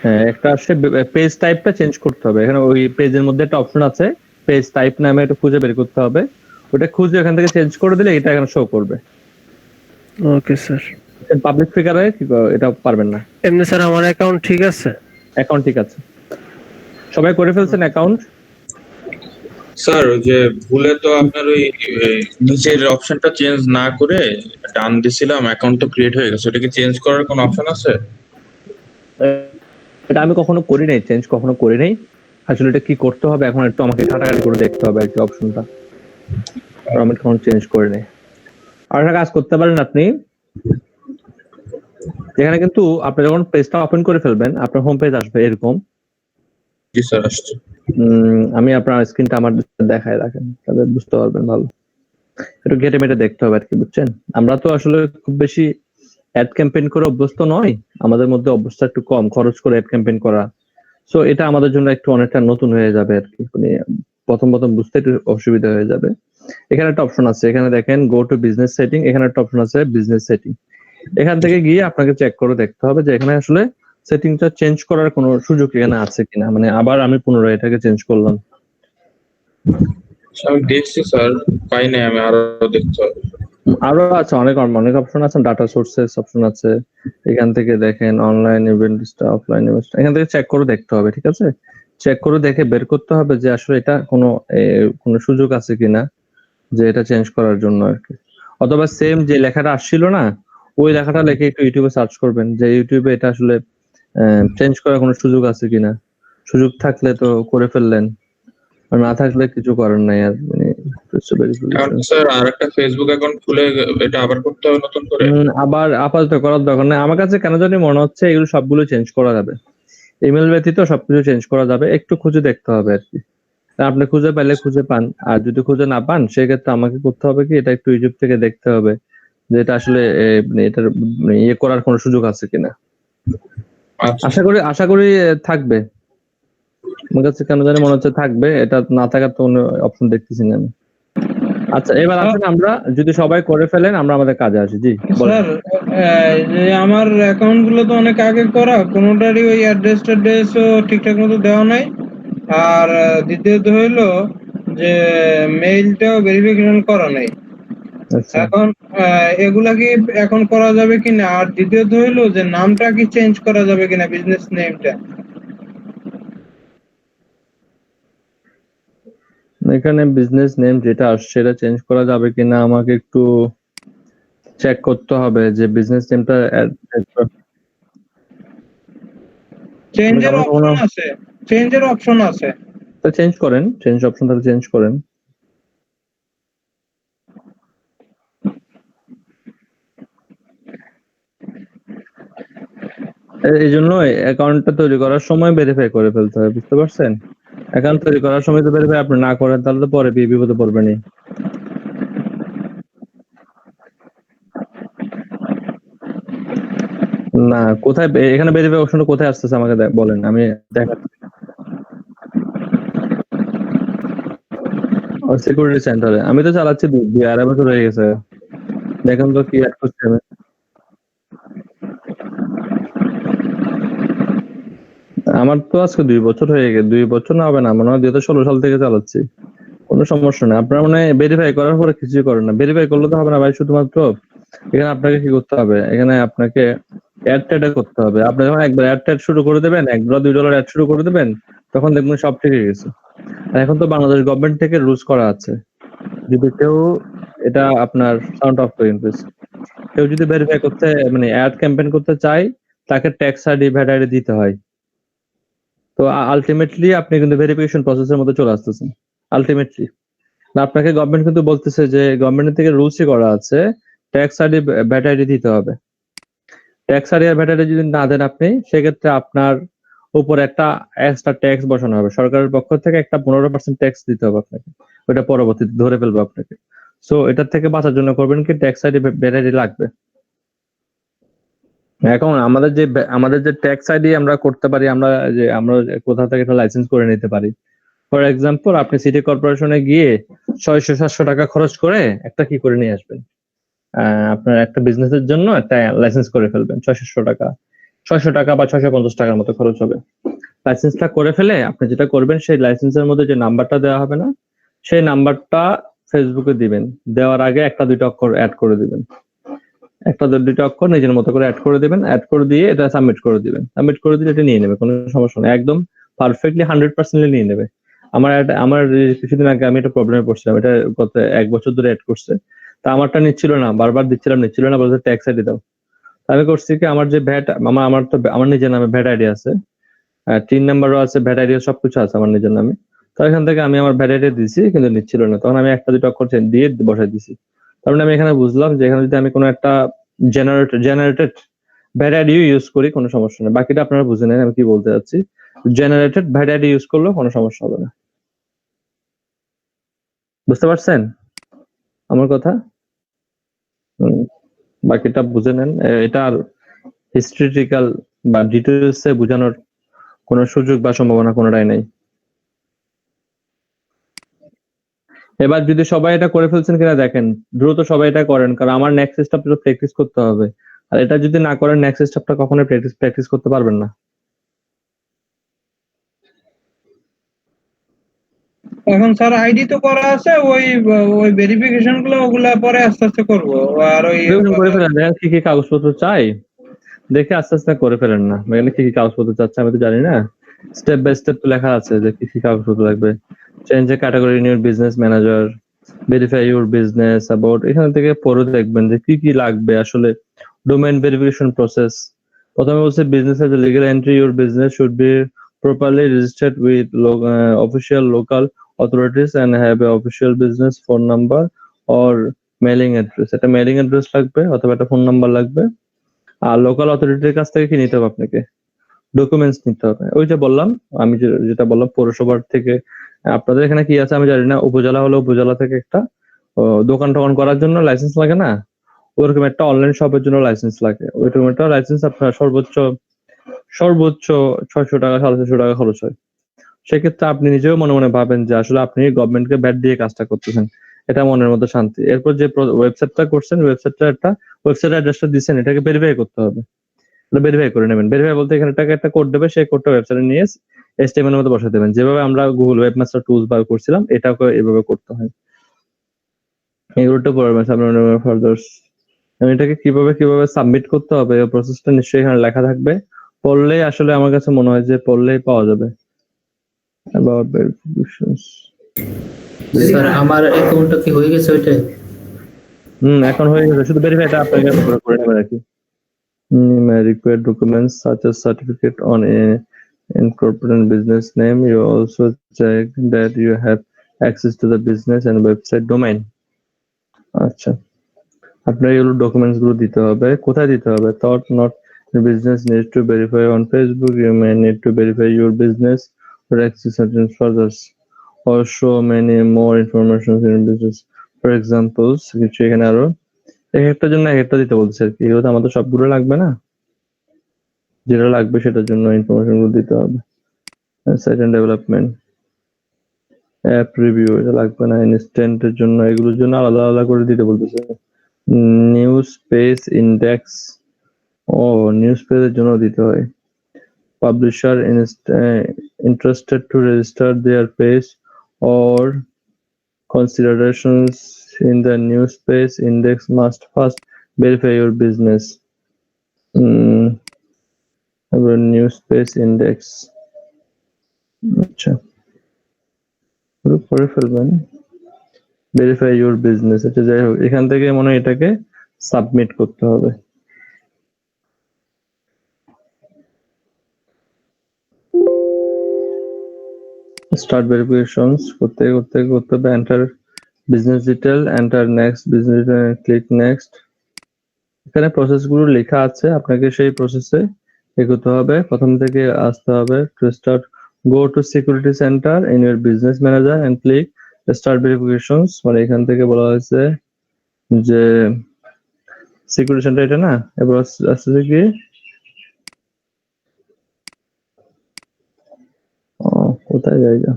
Speaker 1: হ্যাঁ, একটা আসছে। পেজ টাইপটা চেঞ্জ করতে হবে। এখানে ওই পেজের মধ্যে একটা অপশন আছে, পেজ টাইপ নামে, এটা খুঁজে বের করতে হবে। ওটা খুঁজে এখান থেকে চেঞ্জ করে দিলে এটা এখানে শো করবে।
Speaker 8: Okay sir.
Speaker 1: পাবলিক ফিগারে এটা পারবেন না।
Speaker 8: এমনি স্যার আমার অ্যাকাউন্ট ঠিক আছে?
Speaker 1: অ্যাকাউন্ট ঠিক আছে, সবাই করে ফেলছেন অ্যাকাউন্ট?
Speaker 6: স্যার ওই যে ভুলে তো আপনার ওই নিচের অপশনটা চেঞ্জ না করে ডান দিছিলাম, অ্যাকাউন্ট তো ক্রিয়েট হয়ে গেছে। ওটা কি চেঞ্জ করার কোনো অপশন আছে?
Speaker 1: এটা আমি কখনো করি নাই, চেঞ্জ কখনো করি নাই। আসলে এটা কি করতে হবে এখন একটু আমাকে ঘাটাঘাটি করে দেখতে হবে আর কি অপশনটা। আর আমি কখনো চেঞ্জ করি নাই। আর একটা কাজ করতে পারেন আপনি, এখানে কিন্তু আপনি যখন পেজটা ওপেন করে ফেলবেন আপনার হোম পেজ আসবে এরকম।
Speaker 6: জি স্যার, আসছে।
Speaker 1: আমি আপনার স্ক্রিনটা আমার দেখায় রাখেন, তাহলে বুঝতে পারবেন ভালো। একটু ঘেটে মেটে দেখতে হবে আর কি, বুঝছেন? আমরা তো আসলে খুব বেশি অ্যাড ক্যাম্পেইন করে অভ্যস্ত নয়, আমাদের মধ্যে অভ্যস্ত একটু কম খরচ করে অ্যাড ক্যাম্পেইন করা। সো এটা আমাদের জন্য একটু অনেকটা নতুন হয়ে যাবে আর কি, মানে প্রথম বুঝতে একটু অসুবিধা হয়ে যাবে। এখানে একটা অপশন আছে, এখানে দেখেন গো টু বিজনেস সেটিং, এখানে একটা অপশন আছে বিজনেস সেটিং। এখান থেকে গিয়ে আপনাকে চেক করে দেখতে হবে যে এখানে আসলে সেটিংটা চেঞ্জ করার কোনো সুযোগ এখানে আছে কিনা, মানে আবার আমি পুনরায় এটাকে চেঞ্জ করলাম।
Speaker 6: আমি দেখছি স্যার, পাই নাই, আমি আরো দেখতে হবে।
Speaker 1: আরো আছে অনেক অনেক অপশন আছে, ডাটা সোর্সেস অপশন আছে, এখান থেকে দেখেন অনলাইন ইভেন্ট, অফলাইন ইভেন্ট, এখান থেকে চেক করে দেখতে হবে। ঠিক আছে, চেক করে দেখে বের করতে হবে যে আসলে এটা কোনো সুযোগ আছে কিনা যে এটা চেঞ্জ করার জন্য আর কি। অথবা সেম যে লেখাটা আসছিল না, ওই লেখাটা লিখে একটু ইউটিউবে সার্চ করবেন যে ইউটিউবে এটা আসলে চেঞ্জ করার কোনো সুযোগ আছে কিনা। সুযোগ থাকলে তো করে ফেললেন, আর না থাকলে কিছু করার নাই আর, মানে
Speaker 6: স্যার আর একটা ফেসবুক অ্যাকাউন্ট খুলে এটা আবার করতে হবে নতুন করে?
Speaker 1: আবার আপাতত করার দরকার নেই। আমার কাছে কেন জানি মনে হচ্ছে এগুলো সবগুলো চেঞ্জ করা যাবে, ইমেল ব্যতীত সবকিছু চেঞ্জ করা যাবে। একটু খুঁজে দেখতে হবে আর কি। আপনি খুঁজে পেলে খুঁজে পান, আর যদি খুঁজে না পান সেক্ষেত্রে আমাকে করতে হবে কি, এটা একটু ইউটিউব থেকে দেখতে হবে যে এটা আসলে মানে এটার ইয়ে করার কোনো সুযোগ আছে কিনা।
Speaker 6: আচ্ছা।
Speaker 1: আশা করি থাকবে। আমার কাছে কেন জানি মনে হচ্ছে থাকবে, এটা না থাকার তো কোনো অপশন দেখতেছি না আমি। আচ্ছা, এবার আসলে আমরা যদি সবাই করে ফেলেন আমরা আমাদের কাজে আসি। জি বলেন।
Speaker 4: স্যার যে আমার অ্যাকাউন্ট গুলো তো অনেক আগে করা, কোনোটারই ওই অ্যাড্রেসও ঠিকঠাক মতো দেওয়া নাই। আর দ্বিতীয়ত হইলো যে মেইলটাও ভেরিফিকেশন করা নাই।
Speaker 1: আচ্ছা,
Speaker 4: এখন এগুলা কি এখন করা যাবে কিনা? আর দ্বিতীয়ত হইলো যে নামটা কি চেঞ্জ করা যাবে কিনা, বিজনেস নেমটা?
Speaker 1: এখানে বিজনেস নেম যেটা আসছে এটা চেঞ্জ করা যাবে কিনা আমাকে একটু চেক করতে হবে যে বিজনেস নেমটা
Speaker 4: চেঞ্জের অপশন আছে।
Speaker 1: চেঞ্জ করেন, চেঞ্জ অপশনটা চেঞ্জ করেন। এই জন্য অ্যাকাউন্টটা তৈরি করার সময় ভেরিফাই করে ফেলতে হবে, বুঝতে পারছেন? অ্যাকাউন্ট তৈরি করার সময় তো ভেরিফাই আপনি না করেন তাহলে তো পরে বিপদে পড়বেনই। না, কোথায় এখানে ভেরিফাই অপশনটা কোথায় আসতেছে আমাকে বলেন, আমি দেখাচ্ছি। সিকিউরিটি সেন্টারে আমি তো চালাচ্ছি 2.5 বছর হয়ে গেছে। দেখেন তো কি অ্যাড করছি আমি। আমার তো আজকে 2 বছর হয়ে গেছে, 2 বছর না হবে না, মনে হয় 2016 সাল থেকে চালাচ্ছি। কোনো সমস্যা নেই। আপনার মানে ভেরিফাই করার পরে কিছুই করেন না, ভেরিফাই করলে তো হবে না ভাই। শুধুমাত্র এখানে আপনাকে কি করতে হবে, এখানে আপনাকে অ্যাড ট্যাড করতে হবে। আপনি যখন একবার অ্যাড ট্যাড শুরু করে দেবেন, $1 $2 অ্যাড শুরু করে দেবেন, তখন দেখবেন সব ঠিক হয়ে গেছে। আর এখন তো বাংলাদেশ গভর্নমেন্ট থেকে রুলস করা আছে, যদি কেউ এটা আপনার সাউন্ড অফ করেন প্লিজ, কেউ যদি ভেরিফাই করতে মানে অ্যাড ক্যাম্পেইন করতে চায় তাকে ট্যাক্স আইডি ভ্যাট আইডি দিতে হয়। তো আলটিমেটলি আপনি কিন্তু ভেরিফিকেশন প্রসেসের মধ্যে চলে আসতেছেন আলটিমেটলি। আপনাকে গভর্নমেন্ট কিন্তু বলতেছে যে গভর্নমেন্ট থেকে রুলসই করা আছে ট্যাক্স আইডি ভ্যাট আইডি দিতে হবে। ট্যাক্স আইডি আর ভ্যাট আইডি যদি না দেন আপনি, সেক্ষেত্রে আপনার উপর একটা এক্সট্রা ট্যাক্স বসানো হবে সরকারের পক্ষ থেকে, একটা 15% ট্যাক্স দিতে হবে আপনাকে, ওটা পরবর্তীতে ধরে ফেলবে আপনাকে। সো এটার থেকে বাঁচার জন্য করবেন কি, ট্যাক্স আইডি ভ্যাট আইডি লাগবে। এখন আমাদের যে ট্যাক্স আইডি আমরা করতে পারি, আমরা কোথা থেকে একটা লাইসেন্স করে নিতে পারি। ফর এক্সাম্পল, আপনি সিটি কর্পোরেশনে গিয়ে 600-700 টাকা খরচ করে একটা কি করে নিয়ে আসবেন, আপনার একটা বিজনেসের জন্য একটা লাইসেন্স করে ফেলবেন। 600 টাকা বা 650 টাকার মতো খরচ হবে। লাইসেন্সটা করে ফেলে আপনি যেটা করবেন, সেই লাইসেন্সের মধ্যে যে নাম্বারটা দেওয়া হবে না, সেই নাম্বারটা ফেসবুকে দিবেন। দেওয়ার আগে 1-2টা অক্ষর অ্যাড করে দিবেন, 1-2টা অক্ষর নিজের মতো করে অ্যাড করে দিবেন। অ্যাড করে দিয়ে এটা সাবমিট করে দিবেন। সাবমিট করে দিলে এটা নিয়ে নেবে, কোনো সমস্যা নেই, একদম পারফেক্টলি 100% নিয়ে নেবে। আমার কিছুদিন আগে আমি একটা প্রবলেমে পড়ছিলাম, এটা গত 1 বছর ধরে অ্যাড করছে। তা আমারটা নিচ্ছিল না, বারবার নিচ্ছিল না, বলতে ট্যাক্স আইডি দাও। আমি করছি কি, আমার যে ভ্যাট, আমার নিজের নামে ভ্যাট আইডি আছে, 3 নাম্বারও আছে, ভ্যাট আইডি সবকিছু আছে আমার নিজের নামে। তো এখান থেকে আমি আমার ভ্যাট আইডি দিছি, কিন্তু নিচ্ছিল না। তখন আমি 1-2টা অক্ষর দিয়ে বসাই দিছি। তার মানে আমি এখানে বুঝলাম যে এখানে যদি আমি কোনো একটা জেনারেটেড ভ্যাট আইডি ইউজ করি, কোনো সমস্যা নেই। বাকিটা আপনারা বুঝে নেন আমি কি বলতে চাচ্ছি। জেনারেটেড ভ্যাট আইডি ইউজ করলেও কোনো সমস্যা হবে না। বুঝতে পারছেন আমার কথা? বাকিটা বুঝে নেন। এটা আর হিস্ট্রিটিক্যাল বা ডিটেলস এ বোঝানোর কোনো সুযোগ বা সম্ভাবনা কোনোটাই নেই। এবার যদি সবাই এটা করে ফেলছেন কিনা দেখেন, দ্রুত সবাই এটা করেন, কারণ আমার নেক্সট স্টেপটা তো প্র্যাকটিস করতে হবে। আর এটা যদি না করেন, নেক্সট স্টেপটা কখনোই প্র্যাকটিস করতে পারবেন না।
Speaker 4: এখন স্যার আইডি তো করা আছে, ওই ভেরিফিকেশন গুলো ওগুলা পরে আস্তে আস্তে করবো। আর ওই
Speaker 1: রিভিশন করে ফেলেন, দেখেন কি কি কাগজপত্র চাই, দেখে আস্তে আস্তে করে ফেলেন না। এখানে কি কি কাগজপত্র চাচ্ছে আমি তো জানি না। স্টেপ বাই স্টেপ তো লেখা আছে যে কি কি কাগজপত্র লাগবে। Change A category in your business manager, verify your business about, এখান থেকে পড়ে দেখবেন যে কি কি লাগবে আসলে। ডোমেইন ভেরিফিকেশন প্রসেস, প্রথমে বলছে business as a legal entry, your business should be properly registered with official local authorities and have a official business phone number or mailing address. একটা মেইলিং অ্যাড্রেস লাগবে অথবা একটা ফোন নাম্বার লাগবে। আর লোকাল অথরিটির কাছ থেকে কি নিতে হবে আপনাকে? ডকুমেন্টস নিতে হবে। ওই যে বললাম, আমি যেটা বললাম পৌরসভার থেকে। আপনাদের এখানে কি আছে আমি জানি না, উপজেলা হলো উপজেলা থেকে একটা দোকান টোকান করার জন্য লাইসেন্স লাগে না, ওরকম একটা অনলাইন শপের জন্য লাইসেন্স লাগে। ওইরকম একটা লাইসেন্স আপনার সর্বোচ্চ 600 টাকা 650 টাকা খরচ হয়। সেক্ষেত্রে আপনি নিজেও মনে মনে ভাবেন যে আসলে আপনি গভর্নমেন্টকে ব্যাট দিয়ে কাজটা করতেছেন, এটা মনের মধ্যে শান্তি। এরপর যে ওয়েবসাইটটা করছেন, ওয়েবসাইট অ্যাড্রেসটা দিচ্ছেন, এটাকে ভেরিফাই করতে হবে। ভেরিফাই করে নেবেন। ভেরিফাই বলতে এখানে একটা কোড দেবে, সেই কোডটা ওয়েবসাইটে নিয়ে HTML এর মধ্যে বসাতে দেবেন। যেভাবে আমরা গুগল ওয়েবমাস্টার টুলস বার করছিলাম, এটাকে এভাবে করতে হয়। এগুলোটা পড়বেন ফার্দার। এটাকে কিভাবে সাবমিট করতে হবে, এই প্রসেসটা নিশ্চয়ই এখানে লেখা থাকবে। পড়লেই আসলে আমার কাছে মনে হয় যে পড়লেই পাওয়া যাবে। About verifications.
Speaker 3: স্যার আমার অ্যাকাউন্টটা কি হয়ে গেছে ওইটা?
Speaker 1: এখন হয়ে গেছে, শুধু ভেরিফাইটা আপনাকে করে নেবেন আর কি। Required documents such as certificate on a incorporated business name. You also check that you have access to the business and website domain. আচ্ছা, আপনার এগুলো ডকুমেন্টস গুলো দিতে হবে। কোথায় দিতে হবে? Thought not the business needs to verify on Facebook. You may need to verify your business or access certain furthers or show many more information in business. For example, কিছু এখানে আরো একটার জন্য একটা দিতে বলছে আর কি। এগুলো তো আমাদের সবগুলো লাগবে না, যেটা লাগবে সেটার জন্য ইনফরমেশন গুলো দিতে হবে। সেকেন্ড ডেভেলপমেন্ট, অ্যাপ রিভিউ, এটা লাগবে না। ইনস্ট্যান্টের জন্য, এগুলোর জন্য আলাদা আলাদা করে দিতে বলতেছে। নিউজ পেজ ইন্ডেক্স, নিউজ পেজের জন্য দিতে হয়। Publisher interested to register their page or considerations in the news page index must first verify your business. News page index, আচ্ছা শুরু করে ফেলবেন। ভেরিফাই ইউর বিজনেস, এটা যাই হোক, এখান থেকে মনে হয় এটাকে সাবমিট করতে হবে। স্টার্ট ভেরিফিকেশনস করতে হবে। Enter business detail, enter next business detail, click next. এখানে প্রসেস গুলো লেখা আছে, আপনাকে সেই প্রসেসে এগোতে হবে। প্রথম থেকে আসতে হবে। To start, go to security centre in your business manager and click start verifications. মানে এখান থেকে বলা হয়েছে যে সিকিউরিটি সেন্টার এটা না, এবার আসছে কি কোথায় জায়গা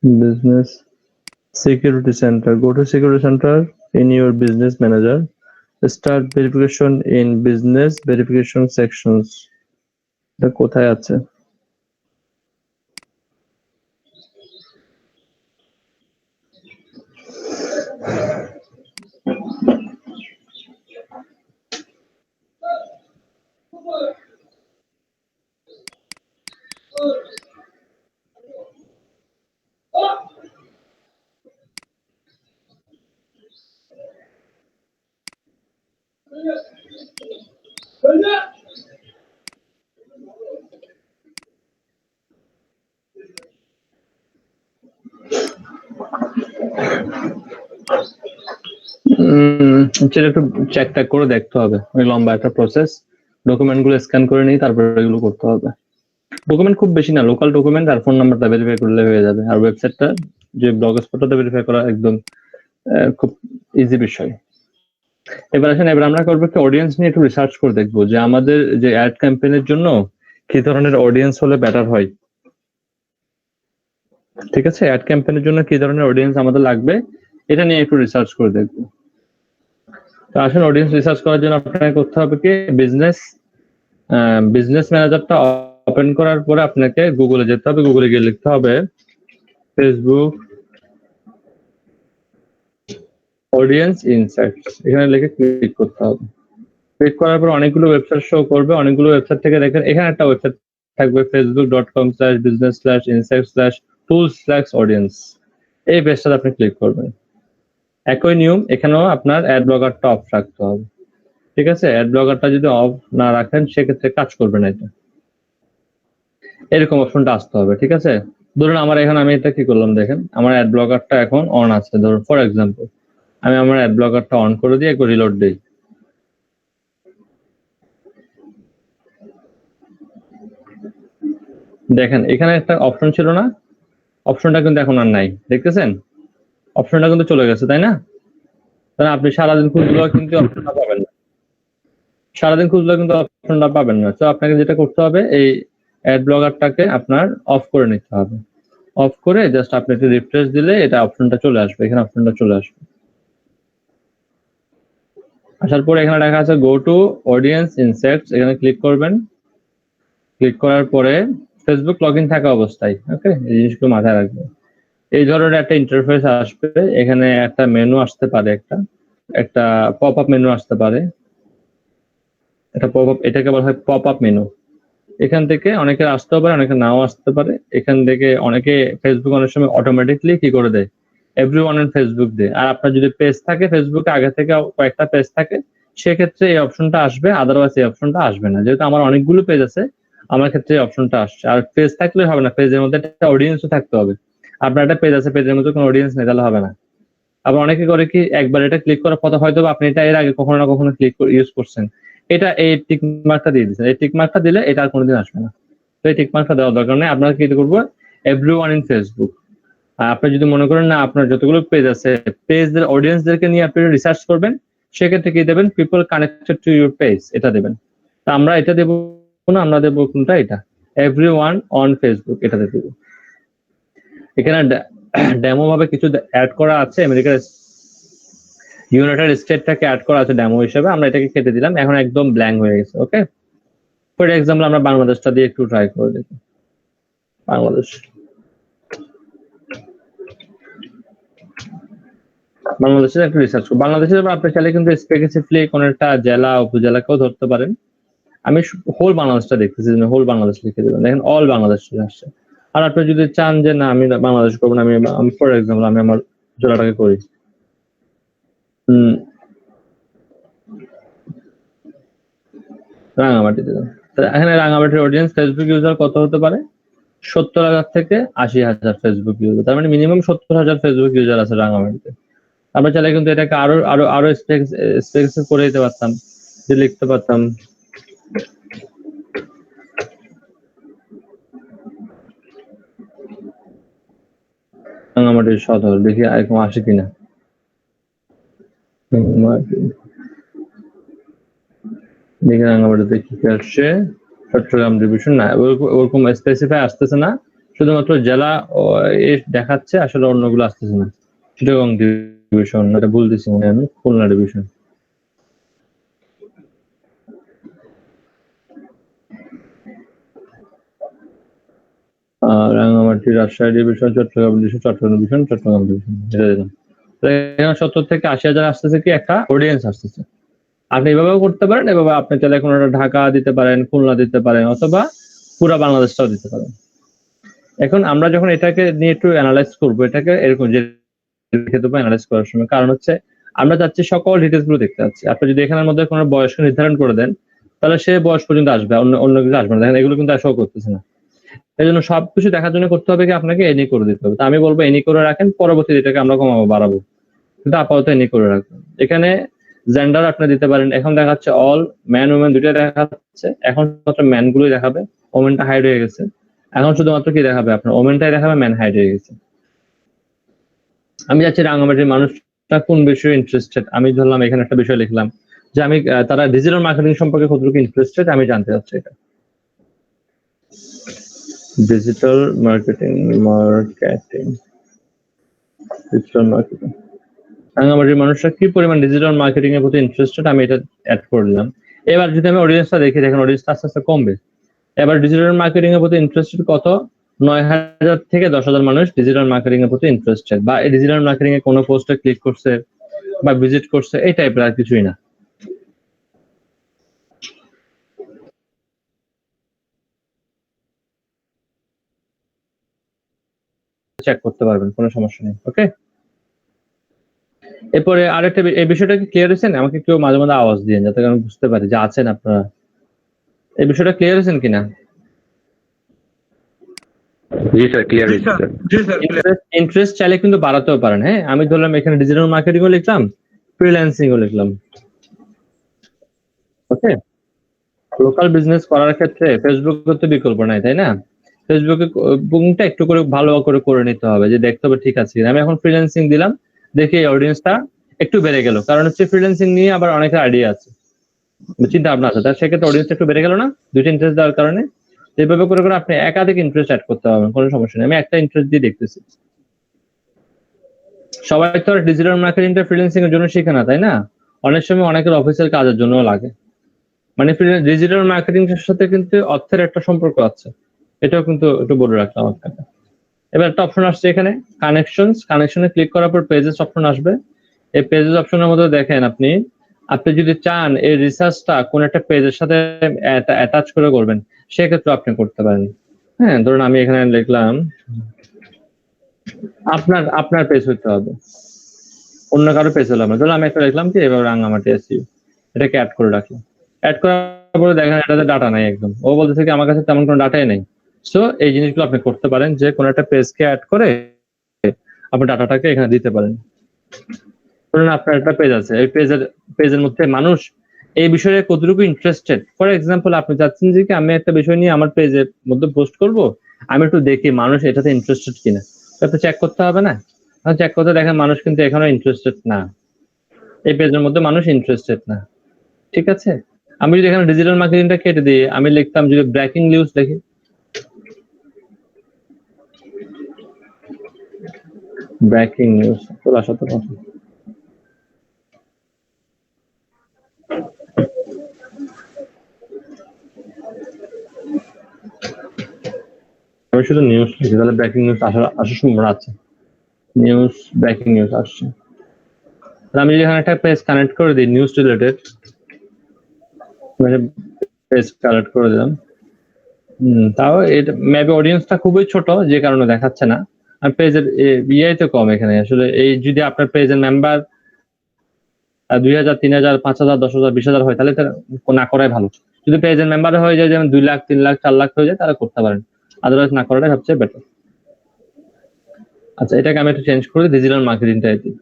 Speaker 1: business security center. Go to security center in your business manager. Start verification in business verification sections. এটা কোথায় আছে? সেটা একটু চেক টেক করে দেখতে হবে, ওই লম্বা একটা প্রসেস। ডকুমেন্ট গুলো স্ক্যান করে নিয়ে তারপরে এগুলো করতে হবে। ডকুমেন্ট খুব বেশি না, লোকাল ডকুমেন্ট আর ফোন নাম্বারটা ভেরিফাই করলে হয়ে যাবে। আর ওয়েবসাইটটা যে ব্লগ স্পটটা ভেরিফাই করা একদম খুব ইজি বিষয়। এবার আসেন, এবার আমরা করবো একটা অডিয়েন্স নিয়ে একটু রিসার্চ করে দেখবো যে আমাদের যে অ্যাড ক্যাম্পেইনের জন্য কি ধরনের অডিয়েন্স হলে বেটার হয়। ঠিক আছে, অ্যাড ক্যাম্পেইনের জন্য কি ধরনের অডিয়েন্স আমাদের লাগবে এটা নিয়ে একটু রিসার্চ করে দেখবো। তো আসলে অডিয়েন্স রিসার্চ করার জন্য আপনাকে করতে হবে কি, বিজনেস ম্যানেজারটা ওপেন করার পরে আপনাকে গুগলে যেতে হবে। গুগলে গিয়ে লিখতে হবে ফেসবুক অডিয়েন্স ইনসাইটস, এখানে লিখে ক্লিক করতে হবে। ক্লিক করার পর অনেকগুলো ওয়েবসাইট শো করবে। অনেকগুলো ওয়েবসাইট থেকে দেখেন এখানে একটা ওয়েবসাইট থাকবে facebook.com/business/insights/tools/audience। এই পেজটাতে আপনি ক্লিক করবেন। একই নিয়ম এখানেও আপনার অ্যাড ব্লগারটা অফ রাখতে হবে। ঠিক আছে, অ্যাড ব্লগারটা যদি অফ না রাখেন সেক্ষেত্রে কাজ করবে না। এটা এরকম অপশনটা আসতে হবে। ঠিক আছে, ধরুন আমার এখানে আমি এটা কি করলাম দেখেন, আমার অ্যাড ব্লগারটা এখন অন আছে। ধরুন ফর এক্সাম্পল আমি আমার অ্যাড ব্লগারটা অন করে দিয়ে একটু রিলোড দিই। দেখেন এখানে একটা অপশন ছিল না, অপশনটা কিন্তু এখন আর নাই। দেখতেছেন অপশনটা কিন্তু চলে গেছে, তাই না? তাহলে আপনি সারাদিন খুঁজলেও কিন্তু অপশনটা পাবেন না। সারাদিন খুঁজলেও কিন্তু অপশনটা পাবেন না। তো আপনাকে যেটা করতে হবে, এই অ্যাড ব্লগারটাকে আপনার অফ করে নিতে হবে। অফ করে জাস্ট আপনি একটু রিফ্রেশ দিলে এটা অপশনটা চলে আসবে। এখানে অপশনটা চলে আসবে। আসার পরে এখানে দেখা আছে গো টু অডিয়েন্স ইনসাইটস, এখানে ক্লিক করবেন। ক্লিক করার পরে ফেসবুক লগইন থাকা অবস্থায়, ওকে, এই জিনিসগুলো মাথায় রাখবেন। এই ধরনের একটা ইন্টারফেস আসবে। এখানে একটা মেনু আসতে পারে, একটা পপ আপ মেনু আসতে পারে। এটা পপ আপ, এটাকে বলা হয় পপ আপ মেনু। এখান থেকে অনেকে আসতেও পারে, অনেকে নাও আসতে পারে। এখান থেকে অনেকে ফেসবুক অনেক সময় অটোমেটিকলি কি করে দেয়, এভরিওয়ান অন ফেসবুক দেয়। আর আপনার যদি পেজ থাকে ফেসবুকে, আগে থেকে কয়েকটা পেজ থাকে, সেক্ষেত্রে এই অপশনটা আসবে। আদারওয়াইজ এই অপশনটা আসবে না। যেহেতু আমার অনেকগুলো পেজ আছে, আমার ক্ষেত্রে এই অপশনটা আসছে। আর পেজ থাকলে হবে না, পেজের মধ্যে একটা অডিয়েন্সও থাকতে হবে। আপনার একটা পেজ আছে, পেজের মধ্যে কোনো অডিয়েন্স নেই, তাহলে হবে না। আবার অনেকে করে কি, একবার এটা ক্লিক করার পর হয়তো আপনি এটা এর আগে কখনো না কখনো ক্লিক ইউজ করছেন, এটা এই টিক মার্কটা দিয়ে দিচ্ছেন। এই টিক মার্কটা দিলে এটা আর কোনোদিন আসবে না। তো এই টিক মার্কটা দেওয়ার দরকার নেই। আপনারা কি করবো, এভরিওয়ান ইন ফেসবুক। আর আপনি যদি মনে করেন না আপনার যতগুলো পেজ আছে, পেজদের অডিয়েন্সদেরকে নিয়ে আপনি রিসার্চ করবেন, সেক্ষেত্রে কি দেবেন, people connected to your page, এটা দেবেন। তা আমরা এটা দেবো না, আমরা দেবো কোনটা, এটা এভরিওয়ান অন ফেসবুক, এটাতে দেব। এখানে ডেমো ভাবে কিছু অ্যাড করা আছে। আমেরিকার ইউনাইটেড স্টেটটাকে অ্যাড করা আছে ডেমো হিসেবে, আমরা এটাকে কেটে দিলাম। এখন একদম ব্ল্যাঙ্ক হয়ে গেছে। ওকে, ফর এক্সাম্পল আমরা বাংলাদেশটা দিয়ে একটু ট্রাই করে দেখি। বাংলাদেশের একটু রিসার্চ করব। বাংলাদেশের আপনি চাইলে কিন্তু স্পেসিফিকলি কোন একটা জেলা উপজেলাকেও ধরতে পারেন। আমি হোল বাংলাদেশটা দেখতেছি, হোল বাংলাদেশ লিখে দেবেন, দেখেন অল বাংলাদেশ চলে আসছে। আর আপনি যদি চান যে না আমি বাংলাদেশ করবো না, আমি ফর এক্সাম্পল আমি আমার জেলাটাকে করি, রাঙামাটি দিলাম। এখানে রাঙামাটির অডিয়েন্স ফেসবুক ইউজার কত হতে পারে? 70,000 থেকে 80,000 ফেসবুক ইউজার। তার মানে মিনিমাম 70,000 ফেসবুক ইউজার আছে রাঙামাটিতে। আমরা চাইলে কিন্তু এটাকে আরো এক্সপেন্সিভ করে দিতে পারতাম, যে লিখতে পারতাম রাঙামাটির সদর, দেখি এরকম আসে কিনা। দেখি রাঙামাটিতে কি আসছে, চট্টগ্রাম ডিভিশন না, ওরকম স্পেসিফাই আসতেছে না, শুধুমাত্র জেলা দেখাচ্ছে, আসলে অন্যগুলো আসতেছে না। চিটাগং ডিভিশন, এটা ভুল দিচ্ছি মনে হয় আমি, Khulna division. Rangamati, Rajshahi division, Chattogram division, Chattogram division, Chattogram division, এটা দিলাম। 70 থেকে 80,000 আসতেছে কি একটা অডিয়েন্স আসতেছে। আপনি এভাবেও করতে পারেন, এভাবে আপনি চাইলে কোনো ঢাকা দিতে পারেন, খুলনা দিতে পারেন, অথবা পুরো বাংলাদেশটাও দিতে পারেন। এখন আমরা যখন এটাকে নিয়ে একটু অ্যানালাইজ করবো, এটাকে এরকম যে অ্যানালাইজ করার সময়, কারণ হচ্ছে আমরা চাচ্ছি সকল ডিটেলস গুলো দেখতে চাচ্ছি। আপনি যদি এখানের মধ্যে কোনো বয়স নির্ধারণ করে দেন, তাহলে সে বয়স পর্যন্ত আসবে, অন্য কিছু আসবে না। দেখেন এগুলো কিন্তু আসলে করতেছে না। এই জন্য সবকিছু দেখার জন্য করতে হবে কি আপনাকে এনি করে দিতে হবে। তো আমি বলবো এনি করে রাখেন, পরবর্তী এটাকে আমরা কমাবো বাড়াবো, কিন্তু আপাতত এনি করে রাখবেন। এখানে জেন্ডার আপনি দিতে পারেন। এখন দেখাচ্ছে অল ম্যান উমেন দুইটা দেখাচ্ছে, এখন শুধুমাত্র ম্যান গুলোই দেখাবে, ওমেনটা হাইড হয়ে গেছে। এখন শুধুমাত্র কি দেখাবে, আপনার ওমেনটাই দেখাবে, ম্যান হাইড হয়ে গেছে। আমি যাচ্ছি রাঙামাটির মানুষটা কোন বিষয়ে ইন্টারেস্টেড, আমি ধরলাম এখানে একটা বিষয় লিখলাম যে আমি তারা ডিজিটাল মার্কেটিং সম্পর্কে কতটুকু ইন্টারেস্টেড আমি জানতে চাচ্ছি। এটা ডিজিটাল মার্কেটিং, রাঙামাটির মানুষরা কি পরিমাণ ডিজিটাল মার্কেটিং এর প্রতি ইন্টারেস্টেড, আমি এটা অ্যাড করলাম। এবার যদি আমি অডিয়েন্সটা দেখি, দেখেন অডিয়েন্সটা আস্তে আস্তে কমবে। এবার ডিজিটাল মার্কেটিং এর প্রতি ইন্টারেস্টেড কত, 9,000 থেকে 10,000 মানুষ ডিজিটাল মার্কেটিং এর প্রতি ইন্টারেস্টেড, বা এই ডিজিটাল মার্কেটিং এ কোনো পোস্টে ক্লিক করছে বা ভিজিট করছে, এই টাইপের, আর কিছুই না। চেক করতে পারবেন, কোনো সমস্যা নেই। ওকে, এরপরে আরেকটা এই বিষয়টা কি ক্লিয়ার হয়েছেন? আমাকে কেউ মাঝে মাঝে আওয়াজ দিয়ে, যাতে আমি বুঝতে পারি যে আছেন আপনারা। এই বিষয়টা ক্লিয়ার হয়েছেন কিনা?
Speaker 7: জি স্যার, ক্লিয়ার
Speaker 4: জি
Speaker 7: হয়েছে
Speaker 4: স্যার,
Speaker 7: স্যার।
Speaker 4: জি স্যার, clear।
Speaker 1: ইন্টারেস্ট চাইলে কিন্তু বাড়াতেও পারেন। হ্যাঁ, আমি ধরলাম এখানে ডিজিটাল মার্কেটিং ও লিখলাম, ফ্রিল্যান্সিং ও লিখলাম। ওকে, লোকাল বিজনেস করার ক্ষেত্রে ফেসবুকে তো বিকল্প নাই, তাই না? ফেসবুকে বুকিংটা একটু করে ভালো করে নিতে হবে, যে দেখতে হবে ঠিক আছে কিনা। আমি এখন ফ্রিল্যান্সিং দিলাম, দেখি অডিয়েন্সটা একটু বেড়ে গেল, কারণ হচ্ছে ফ্রিল্যান্সিং নিয়ে আবার অনেকের আইডিয়া আছে, চিন্তা ভাবনা আছে, তার সেক্ষেত্রে অডিয়েন্সটা একটু বেড়ে গেল না, দুইটা ইন্টারেস্ট দেওয়ার কারণে। এইভাবে করে করে আপনি একাধিক ইন্টারেস্ট অ্যাড করতে পারবেন, কোনো সমস্যা নেই। আমি একটা ইন্টারেস্ট দিয়ে দেখতেছি। সবাই তো আর ডিজিটাল মার্কেটিংটা ফ্রিল্যান্সিং এর জন্য শিখে না, তাই না? অনেক সময় অনেকের অফিসের কাজের জন্য লাগে। মানে ডিজিটাল মার্কেটিং এর সাথে কিন্তু অর্থের একটা সম্পর্ক আছে, এটাও কিন্তু একটু বলে রাখলাম আপনাকে। এবার একটা অপশন আসছে এখানে, কানেকশনে ক্লিক করার পর পেজেস অপশন আসবে। এই পেজেস অপশনের মধ্যে দেখেন আপনি যদি চান এই রিসার্চটা কোন একটা পেজের সাথে অ্যাটাচ করে করবেন, সেক্ষেত্রে আপনি করতে পারেন। হ্যাঁ, ধরুন আমি এখানে লিখলাম আপনার পেজ হতে হবে, অন্য কারো পেজ হলাম না। ধরুন আমি একটা লিখলাম কি এবার রাঙামাটি এসইও, এটাকে অ্যাড করে রাখলাম। অ্যাড করার পরে দেখেন এটাতে ডাটা নাই একদম, ও বলতেছে কি আমার কাছে তেমন কোনো ডাটাই নেই। সো এই জিনিসগুলো আপনি করতে পারেন, যে কোনো একটা পেজকে অ্যাড করে আপনি ডাটাটাকে এখানে দিতে পারেন। ধরুন আপনার একটা পেজ আছে, এই পেজের মধ্যে মানুষ এই বিষয়ে কতটুকু ইন্টারেস্টেড। ফর এক্সাম্পল আপনি চাচ্ছেন যে কি আমি একটা বিষয় নিয়ে আমার পেজের মধ্যে পোস্ট করব, আমি একটু দেখি মানুষ এটাতে ইন্টারেস্টেড কিনা, এটা চেক করতে হবে না? চেক করতে দেখেন মানুষ কিন্তু এখনো ইন্টারেস্টেড না, এই পেজের মধ্যে মানুষ ইন্টারেস্টেড না। ঠিক আছে, আমি যদি এখানে ডিজিটাল মার্কেটিংটা কেটে দিই, আমি লিখতাম যদি ব্রেকিং নিউজ দেখি, ব্রেকিং নিউজ চলে আসা তো কথা। আমি শুধু নিউজ লিখি, তাহলে ব্রেকিং নিউজ আসার সম্ভাবনা আছে। নিউজ, ব্রেকিং নিউজ আসছে। আমি যদি এখানে একটা পেজ কানেক্ট করে দিই নিউজ রিলেটেড, মানে পেজ কালেক্ট করে দিলাম। তাও এটা মেবি অডিয়েন্সটা খুবই ছোট যে কারণে দেখাচ্ছে না। আর পেজের ইয়ে তো কম এখানে আসলে। এই যদি আপনার পেজের মেম্বার 2000, 3000, 5000, 10000, 20000 হয় তাহলে না করাই ভালো। যদি পেজের মেম্বার হয়ে যায় যেমন 2 লাখ, 3 লাখ, 4 লাখ হয়ে যায় তাহলে করতে পারেন, আদারওয়াইজ না করাটাই সবচেয়ে বেটার। আচ্ছা, এটাকে আমি একটু চেঞ্জ করে ডিজিটাল মার্কেটিংটা দিই।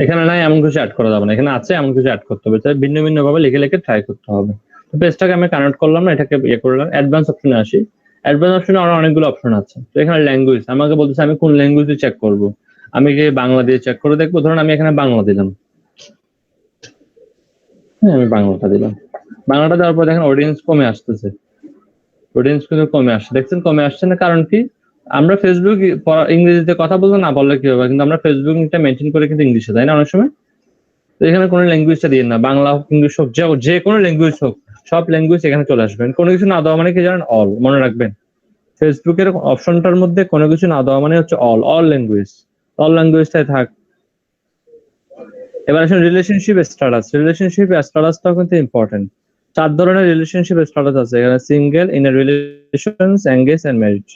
Speaker 1: এখানে নাই এমন কিছু অ্যাড করা যাবে না, এখানে আছে এমন কিছু অ্যাড করতে হবে, তাই ভিন্ন ভিন্ন ভাবে লিখে লিখে ট্রাই করতে হবে। তো পেজটাকে আমি কানেক্ট করলাম না, এটাকে ইয়ে করলাম। অ্যাডভান্স অপশনে আসি। অ্যাডভান্স অপশনে আরো অনেকগুলো অপশন আছে। তো এখানে ল্যাঙ্গুয়েজ আমাকে বলতেছে আমি কোন ল্যাঙ্গুয়েজে চেক করব। আমি কি বাংলা দিয়ে চেক করে দেখবো? ধরুন আমি এখানে বাংলা দিলাম। হ্যাঁ, আমি বাংলাটা দিলাম। বাংলাটা দেওয়ার পর দেখেন অডিয়েন্স কমে আসতেছে। অডিয়েন্স কিন্তু কমে আসছে, দেখছেন কমে আসছে না? কারণ কি? আমরা ফেসবুক ইংরেজিতে কথা বলবো না বললে কি হবে, কিন্তু আমরা ফেসবুকটা মেনটেন করে কিন্তু ইংলিশে, তাই না অনেক সময়? তো এখানে কোনো ল্যাঙ্গুয়েজটা দিয়ে না, বাংলা হোক ইংলিশ হোক যে কোনো ল্যাঙ্গুয়েজ হোক, সব ল্যাঙ্গুয়েজ এখানে চলে আসবেন। কোনো কিছু না দেওয়া মানে কি জানেন? অল। মনে রাখবেন, ফেসবুকের অপশনটার মধ্যে কোনো কিছু না দেওয়া মানে হচ্ছে অল ল্যাঙ্গুয়েজ। অল ল্যাঙ্গুয়েজটাই থাক। এবার আসুন রিলেশনশিপ স্ট্যাটাস। রিলেশনশিপ স্ট্যাটাসটাও কিন্তু ইম্পর্টেন্ট। 4 ধরনের রিলেশনশিপ স্ট্যাটাস আছে এখানে: single, in a relations, engage and married.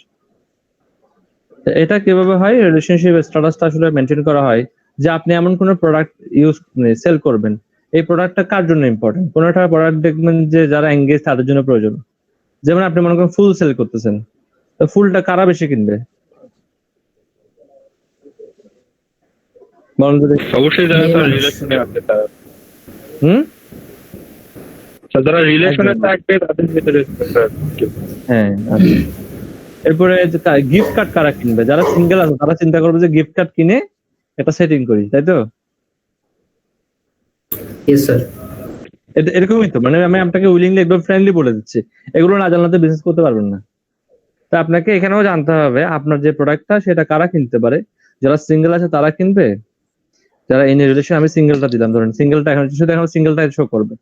Speaker 1: এটা কিভাবে হয়? রিলেশনশিপ স্ট্যাটাসটা আসলে মেনটেন করা হয় যে আপনি এমন কোন প্রোডাক্ট সেল করবেন, এই প্রোডাক্টটা কার জন্য ইম্পর্টেন্ট। কোন একটা প্রোডাক্ট দেখবেন যে যারা এঙ্গেজ তাদের জন্য প্রয়োজন। যেমন আপনি মনে করেন ফুল সেল করতেছেন, তো ফুলটা কারা বেশি কিনবে? বলেন তো দেখি।
Speaker 7: অবশ্যই যারা তার রিলেশনে আছে তারা, যারা রিলেশনে থাকবে তাদের ভিতরে
Speaker 1: হ্যাঁ, আচ্ছা। এরপরে গিফট কার্ড কারা কিনবে? যারা সিঙ্গেল আছে তারা চিন্তা করবে যে গিফট কার্ড কিনে একটা সেটিং করি, তাই তো?
Speaker 3: Yes sir.
Speaker 1: এরকমই তো, মানে আমি আপনাকে উইলিংলি একদম ফ্রেন্ডলি বলে দিচ্ছি, এগুলো না জানলে বিজনেস করতে পারবেন না। তো আপনাকে এখানেও জানতে হবে আপনার যে প্রোডাক্টটা সেটা কারা কিনতে পারে। যারা সিঙ্গেল আছে তারা কিনবে, যারা ইন রিলেশন, আমি সিঙ্গেলটা দিলাম, ধরেন সিঙ্গেলটা এখন শুধু এখন সিঙ্গেলটা শো করবে।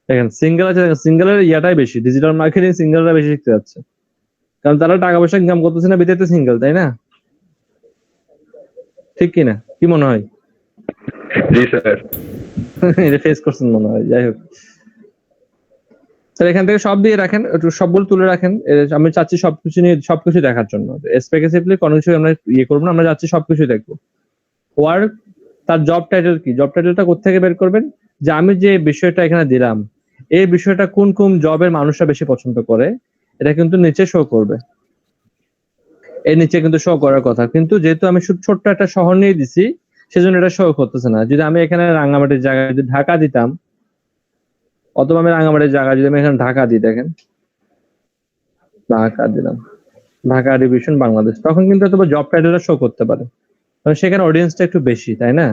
Speaker 1: দেখেন সিঙ্গেল আছে, সিঙ্গেলের ইয়াটাই বেশি, ডিজিটাল মার্কেটিং সিঙ্গেলরা বেশি শিখতে যাচ্ছে, কারণ তারা টাকা পয়সা ইনকাম করতেছে না বিদেতে সিঙ্গেল, তাই না? ঠিক কিনা, কি মনে হয়?
Speaker 7: জি স্যার।
Speaker 1: এটা ফেস করছেন মনে হয়। যাই হোক, এখান থেকে সব দিয়ে রাখেন, একটু সবগুলো তুলে রাখেন। আমি চাচ্ছি সবকিছু নিয়ে সবকিছু দেখার জন্য, স্পেসিফিকলি কোনো কিছু আমরা ইয়ে করবো না, আমরা যাচ্ছি সবকিছু দেখবো। ওয়ার্ক, তার জব টাইটেল কি? জব টাইটেলটা কোত্থেকে বের করবেন? যে আমি যে বিষয়টা এখানে দিলাম, এই বিষয়টা কোন কোন জবের মানুষরা বেশি পছন্দ করে, এটা কিন্তু নিচে শো করবে। এর নিচে কিন্তু শো করার কথা, কিন্তু যেহেতু আমি শুধু ছোট্ট একটা শহর নিয়ে দিছি সেজন্য এটা শো করতেছে না। যদি আমি এখানে রাঙ্গামাটির জায়গায় যদি ঢাকা দিতাম, অথবা আমি রাঙ্গামাটির জায়গায় যদি আমি এখানে ঢাকা দিই, দেখেন ঢাকা দিলাম, ঢাকা ডিভিশন বাংলাদেশ, তখন কিন্তু অথবা জব টাইটেলটা শো করতে পারে, কারণ সেখানে অডিয়েন্সটা একটু বেশি, তাই না?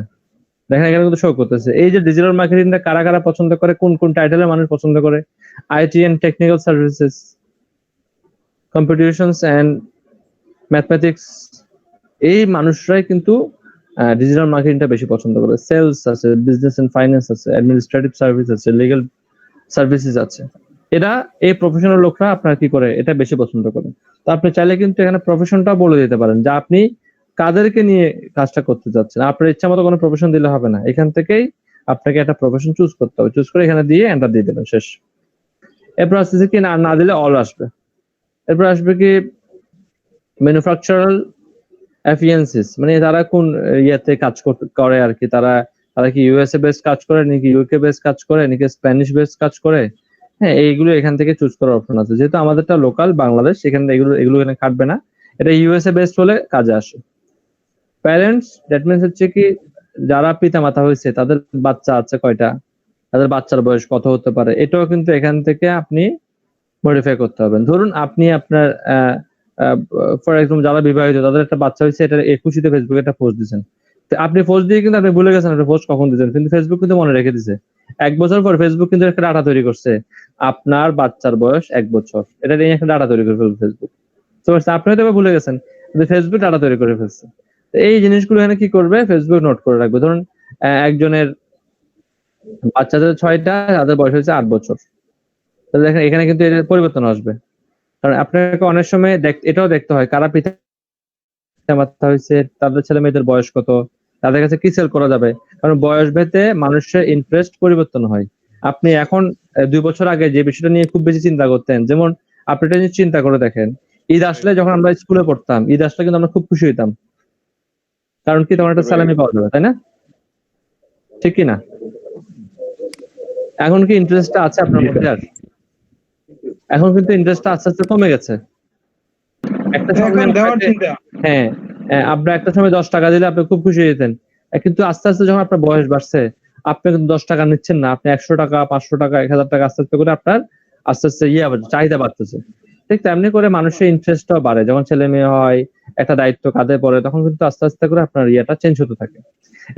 Speaker 1: দেখেন এখানে কিন্তু শো করতেছে এই যে ডিজিটাল মার্কেটিংটা কারা কারা পছন্দ করে, কোন কোন টাইটেলের মানুষ পছন্দ করে: IT and technical services, computations and mathematics. এই মানুষরাই কিন্তু ডিজিটাল মার্কেটিংটা বেশি পছন্দ করে। সেলস আছে, বিজনেস এন্ড ফাইন্যান্স আছে, অ্যাডমিনিস্ট্রেটিভ সার্ভিস আছে, লিগ্যাল সার্ভিসেস আছে। এরা এই প্রফেশনাল লোকরা আপনার কি করে এটা বেশি পছন্দ করে। তো আপনি চাইলে কিন্তু এখানে প্রফেশনটা বলে দিতে পারেন যে আপনি কাদেরকে নিয়ে কাজটা করতে যাচ্ছেন। আপনার ইচ্ছা মতো কোনো প্রফেশন দিলে হবে না, এখান থেকেই আপনাকে একটা প্রফেশন চুজ করতে হবে। চুজ করে এখানে দিয়ে এন্টার দিয়ে দেবেন, শেষ। এরপর আসতেছে কি, না দিলে অল আসবে। এরপর আসবে কি ম্যানুফ্যাকচারাল এফিয়েন্সিস, মানে তারা কোন ইয়েতে কাজ করে আর কি। তারা কি ইউএসএ বেস কাজ করে, নাকি ইউকে বেস কাজ করে, নাকি স্প্যানিশ বেস কাজ করে। হ্যাঁ, এইগুলো এখান থেকে চুজ করার অপশন আছে। যেহেতু আমাদেরটা লোকাল বাংলাদেশ, এখানে এগুলো এখানে কাটবে না, এটা ইউএসএ বেসড হলে কাজে আসে। প্যারেন্টস, দ্যাট মিনস হচ্ছে কি যারা পিতা মাতা হয়েছে তাদের বাচ্চা আছে কয়টা, তাদের বাচ্চার বয়স কত হতে পারে, এটাও কিন্তু এখান থেকে আপনি মডিফাই করতে হবে। ধরুন আপনি আপনার ফর এক্সাম্পল যারা বিবাহিত তাদের একটা বাচ্চা হয়েছে, এটা খুশিতে ফেসবুকে একটা পোস্ট দিচ্ছেন, তো আপনি পোস্ট দিয়ে কিন্তু আপনি ভুলে গেছেন আপনি পোস্ট কখন দিয়েছেন, কিন্তু ফেসবুক কিন্তু মনে রেখে দিছে। 1 বছর পর ফেসবুক কিন্তু একটা ডাটা তৈরি করছে। আপনার বাচ্চার বয়স 1 বছর। এটা নিয়ে একটা ডাটা তৈরি করে ফেলবে ফেসবুক। তো আপনি হয়তো বা ভুলে গেছেন। কিন্তু ফেসবুক ডাটা তৈরি করে ফেলছে। তো এই জিনিসগুলো এখানে কি করবে? ফেসবুক নোট করে রাখবে। ধরুন একজনের বাচ্চাদের ৬ টা, তাদের বয়স হচ্ছে ৮ বছর। তো দেখেন এখানে কিন্তু এর পরিবর্তন আসবে। কারণ আপনাকে অনেক সময় এটাও দেখতে হয় কারা পিতা-মাতা হইছে, তাদের ছেলে-মেয়েদের বয়স কত, তাদের কাছে কি সেল করা যাবে। কারণ বয়স ভেদে মানুষের ইন্টারেস্ট পরিবর্তন হয়। আপনি এখন ২ বছর আগে যে বিষয়টা নিয়ে খুব বেশি চিন্তা করতেন, যেমন আপনি এটা নিয়ে চিন্তা করে দেখেন। ঈদ আসলে যখন আমরা স্কুলে পড়তাম, ঈদ আসলে কিন্তু আমরা খুব খুশি হইতাম। কারণ কি তখন একটা স্যালামি পাওয়া যাবে, তাই না? ঠিক কি না? এখন কি ইন্টারেস্টটা আছে আপনার
Speaker 7: জি
Speaker 1: মধ্যে
Speaker 7: স্যার।
Speaker 1: আর? এখন কিন্তু ইন্টারেস্টটা আস্তে, আস্তে কমে গেছে। একটা সময়
Speaker 4: এখন দেওয়ার
Speaker 1: আপনাকে
Speaker 4: চিন্তা।
Speaker 1: হ্যাঁ, আপনার একটা সময় ৳১০ দিলে আপনি খুব খুশি হইতেন। কিন্তু আস্তে, আস্তে যখন আপনার বয়স বাড়ছে, আপনি কিন্তু ৳১০ নিচ্ছেন না। আপনি ৳১০০, ৳৫০০, ৳১,০০০ আস্তে, আস্তে করে আপনার আস্তে, আস্তে চাহিদা বাড়তেছে। ঠিক তেমনি করে মানুষের ইন্টারেস্টটাও বাড়ে। যখন ছেলে-মেয়ে হয়, একটা দায়িত্ব কাঁধে পড়ে, তখন কিন্তু আস্তে, আস্তে করে আপনার চেঞ্জ হতে থাকে।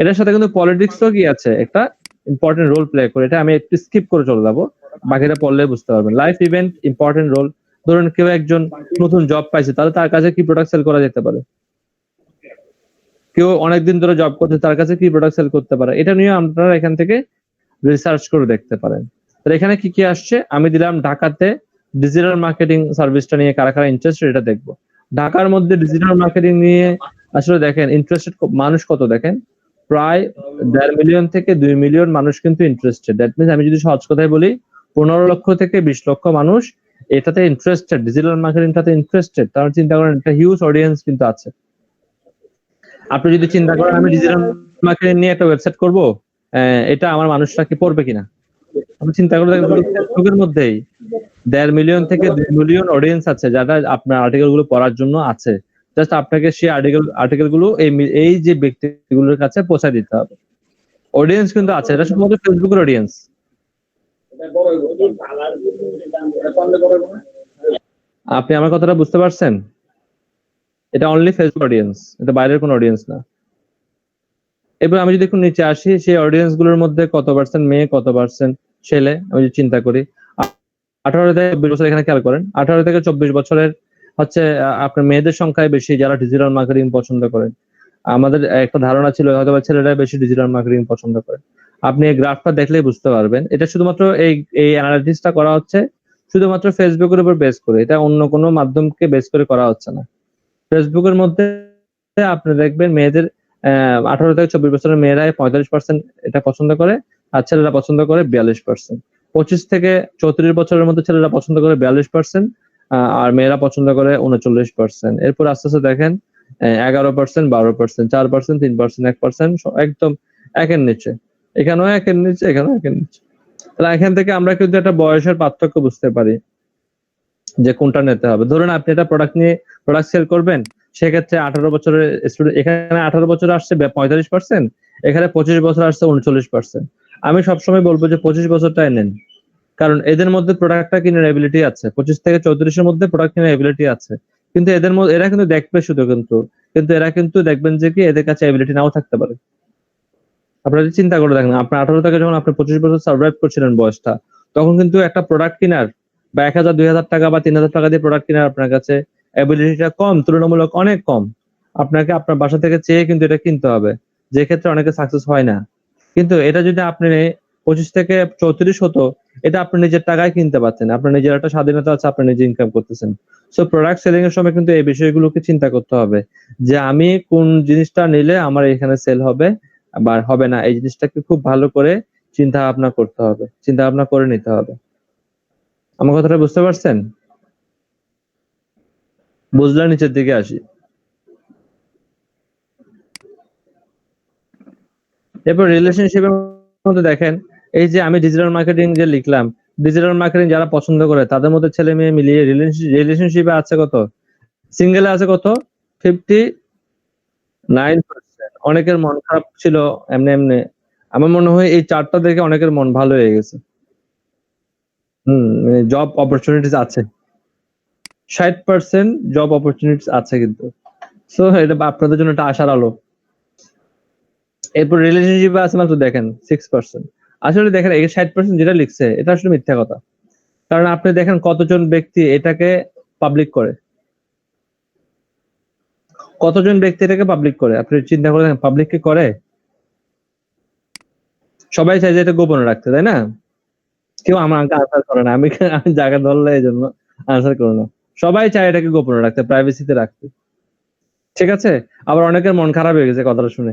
Speaker 1: এটার সাথে কিন্তু পলিটিক্সও কি আছে? একটা ইম্পোর্টেন্ট রোল প্লে করে। এটা আমি একটু স্কিপ করে চলে যাবো। বাকিটা পড়লে বুঝতে পারবেন। Life event important role. ধরুন কেউ একজন নতুন জব পাইছে, তাহলে তার কাছে কি প্রোডাক্ট সেল করা যেতে পারে? কেউ অনেকদিন ধরে জব করছে, তার কাছে কি প্রোডাক্ট সেল করতে পারে? এটা নিয়ে আপনারা এখান থেকে রিসার্চ করে দেখতে পারেন। তো এখানে কি, কি আসছে? আমি দিলাম ঢাকাতে ডিজিটাল মার্কেটিং সার্ভিসটা নিয়ে কারা, কারা ইন্টারেস্টেড এটা দেখব। ঢাকার মধ্যে ডিজিটাল মার্কেটিং নিয়ে আসলে দেখেন ইন্টারেস্টেড মানুষ কত দেখেন? প্রায় ১.৫ মিলিয়ন থেকে ২ মিলিয়ন মানুষ কিন্তু ইন্টারেস্টেড। দ্যাট মিনস আমি যদি সহজ কথায় বলি ১৫ লক্ষ থেকে ২০ লক্ষ মানুষ এটাতে ইন্টারেস্টেড, ডিজিটাল মার্কেটিংটাতে ইন্টারেস্টেড। তাহলে চিন্তা করেন একটা হিউজ অডিয়েন্স কিন্তু আছে। আপনি যদি চিন্তা করেন আমি ডিজিটাল মার্কেটিং নিয়ে একটা ওয়েবসাইট করব, এটা আমার মানুষরা কি পড়বে কিনা? আপনি চিন্তা করে দেখেন ফেসবুকের মধ্যেই ১.৫ মিলিয়ন থেকে ২ মিলিয়ন অডিয়েন্স আছে যারা আপনার আর্টিকেল গুলো পড়ার জন্য আছে। জাস্ট আপনাকে সেই আর্টিকেল গুলো এই যে ব্যক্তিগুলোর কাছে পৌঁছে দিতে হবে। অডিয়েন্স কিন্তু আছে। এটা শুধুমাত্র ফেসবুকের অডিয়েন্স। আপনি আমার কথাটা বুঝতে পারছেন? এটা অনলি ফেসবুক অডিয়েন্স। এটা বাইরের কোনো অডিয়েন্স না। এবার আমি যদি একটু নিচে আসি, সেই অডিয়েন্স গুলোর মধ্যে কত পার্সেন্ট মেয়ে, কত পার্সেন্ট ছেলে আমি যদি চিন্তা করি। 18 থেকে 24 বছর এখানে খেয়াল করেন। 18 থেকে 24 বছরের হচ্ছে আপনার মেয়েদের সংখ্যাই বেশি যারা ডিজিটাল মার্কেটিং পছন্দ করেন। আমাদের একটা ধারণা ছিল হয়তোবা ছেলেরাই বেশি ডিজিটাল মার্কেটিং পছন্দ করে। আপনি এই গ্রাফটা দেখলেই বুঝতে পারবেন। এটা শুধুমাত্র এই অ্যানালিসিসটা করা হচ্ছে শুধুমাত্র ফেসবুকের উপর বেস করে। এটা অন্য কোনো মাধ্যমকে বেস করে করা হচ্ছে না। ফেসবুকের মধ্যে আপনি দেখবেন মেয়েদের 18 থেকে 24 বছরের মেয়েরাই 45% এটা পছন্দ করে, আর ছেলেরা পছন্দ করে 42%। 25 থেকে 34 বছরের মধ্যে ছেলেরা পছন্দ করে 42%, আর মেয়েরা পছন্দ করে 39%। এরপর আস্তে, আস্তে দেখেন 11%, 12%, 4%, 3%, 1% একদম একের নিচে। এখানেও একের নিচে, এখানেও একের নিচে। তাহলে এখান থেকে আমরা কিন্তু একটা বয়সের পার্থক্য বুঝতে পারি যে কোনটা নিতে হবে। ধরুন আপনি একটা প্রোডাক্ট সেল করবেন, সেক্ষেত্রে 18 বছরের স্টুডেন্ট এখানে 18 বছর আসছে 45%, এখানে 25 বছর আসছে 39%। আমি সবসময় বলবো যে 25 বছরটাই নেন। কারণ এদের মধ্যে প্রোডাক্টটা কেনার এবিলিটি আছে। 25 থেকে 34 এর মধ্যে প্রোডাক্ট কেনার এবিলিটি আছে। কিন্তু এদের মধ্যে এরা কিন্তু দেখবে শুধু কিন্তু এরা কিন্তু দেখবেন যে কি এদের কাছে এবিলিটি নাও থাকতে পারে। আপনারা যদি চিন্তা করে দেখেন আপনার 18 থেকে যখন আপনি 25 বছর সার্ভাইভ করছিলেন বয়সটা, তখন কিন্তু একটা প্রোডাক্ট কেনার বা ১,০০০, ২,০০০ টাকা বা ৩,০০০ টাকা দিয়ে প্রোডাক্ট কেনার আপনার কাছে এবিলিটিটা কম, তুলনামূলক অনেক কম। আপনাকে আপনার বাসা থেকে চেয়ে কিন্তু এটা কিনতে হবে। যে ক্ষেত্রে অনেকে সাকসেস হয় না। কিন্তু এটা যদি আপনি 25 থেকে 34 হতো, এটা আপনি নিজের টাকায় কিনতে পারতেন। আপনার নিজের একটা স্বাধীনতা আছে, আপনি নিজে ইনকাম করতেছেন। সো প্রোডাক্ট সেলিং এর সময় কিন্তু এই বিষয়গুলোকে চিন্তা করতে হবে যে আমি কোন জিনিসটা নিলে আমার এখানে সেল হবে বা হবে না, এই জিনিসটাকে খুব ভালো করে চিন্তা ভাবনা করতে হবে। চিন্তা ভাবনা করে নিতে হবে। আমার কথাটা বুঝতে পারছেন? বুঝলে নিচের দিকে আসি। এরপর রিলেশনশিপের মধ্যে দেখেন এই যে আমি ডিজিটাল মার্কেটিং যে লিখলাম, ডিজিটাল মার্কেটিং যারা পছন্দ করে তাদের মধ্যে ছেলে মেয়ে মিলিয়ে রিলেশনশিপে আছে কত? সিঙ্গেলে আছে কত? 59%। অনেকের মন খারাপ ছিল এমনি, এমনি। আমার মনে হয় এই চার্টটা দেখে অনেকের মন ভালো হয়ে গেছে। জব অপরচুনিটিস আছে। 60% জব অপরচুনিটিস আছে কিন্তু। সো এটা আপনাদের জন্য একটা আশার আলো। এরপর রিলেশনশিপে আছে মাত্র দেখেন 6%। আসলে দেখেন এই 60% যেটা লিখছে এটা আসলে মিথ্যা কথা। কারণ আপনি দেখেন কতজন ব্যক্তি এটাকে পাবলিক করে, কতজন ব্যক্তি এটাকে পাবলিক করে, আপনি চিন্তা করে দেখেন পাবলিক কি করে? সবাই চায় যে এটা গোপনে রাখতে, তাই না? কেউ আমাকে আনসার করে না, আমি জায়গা ধরলে এই জন্য আনসার করে না। সবাই চায় এটাকে গোপনে রাখতে, প্রাইভেসিতে রাখতে, ঠিক আছে? আবার অনেকের মন খারাপ হয়ে গেছে কথাটা শুনে,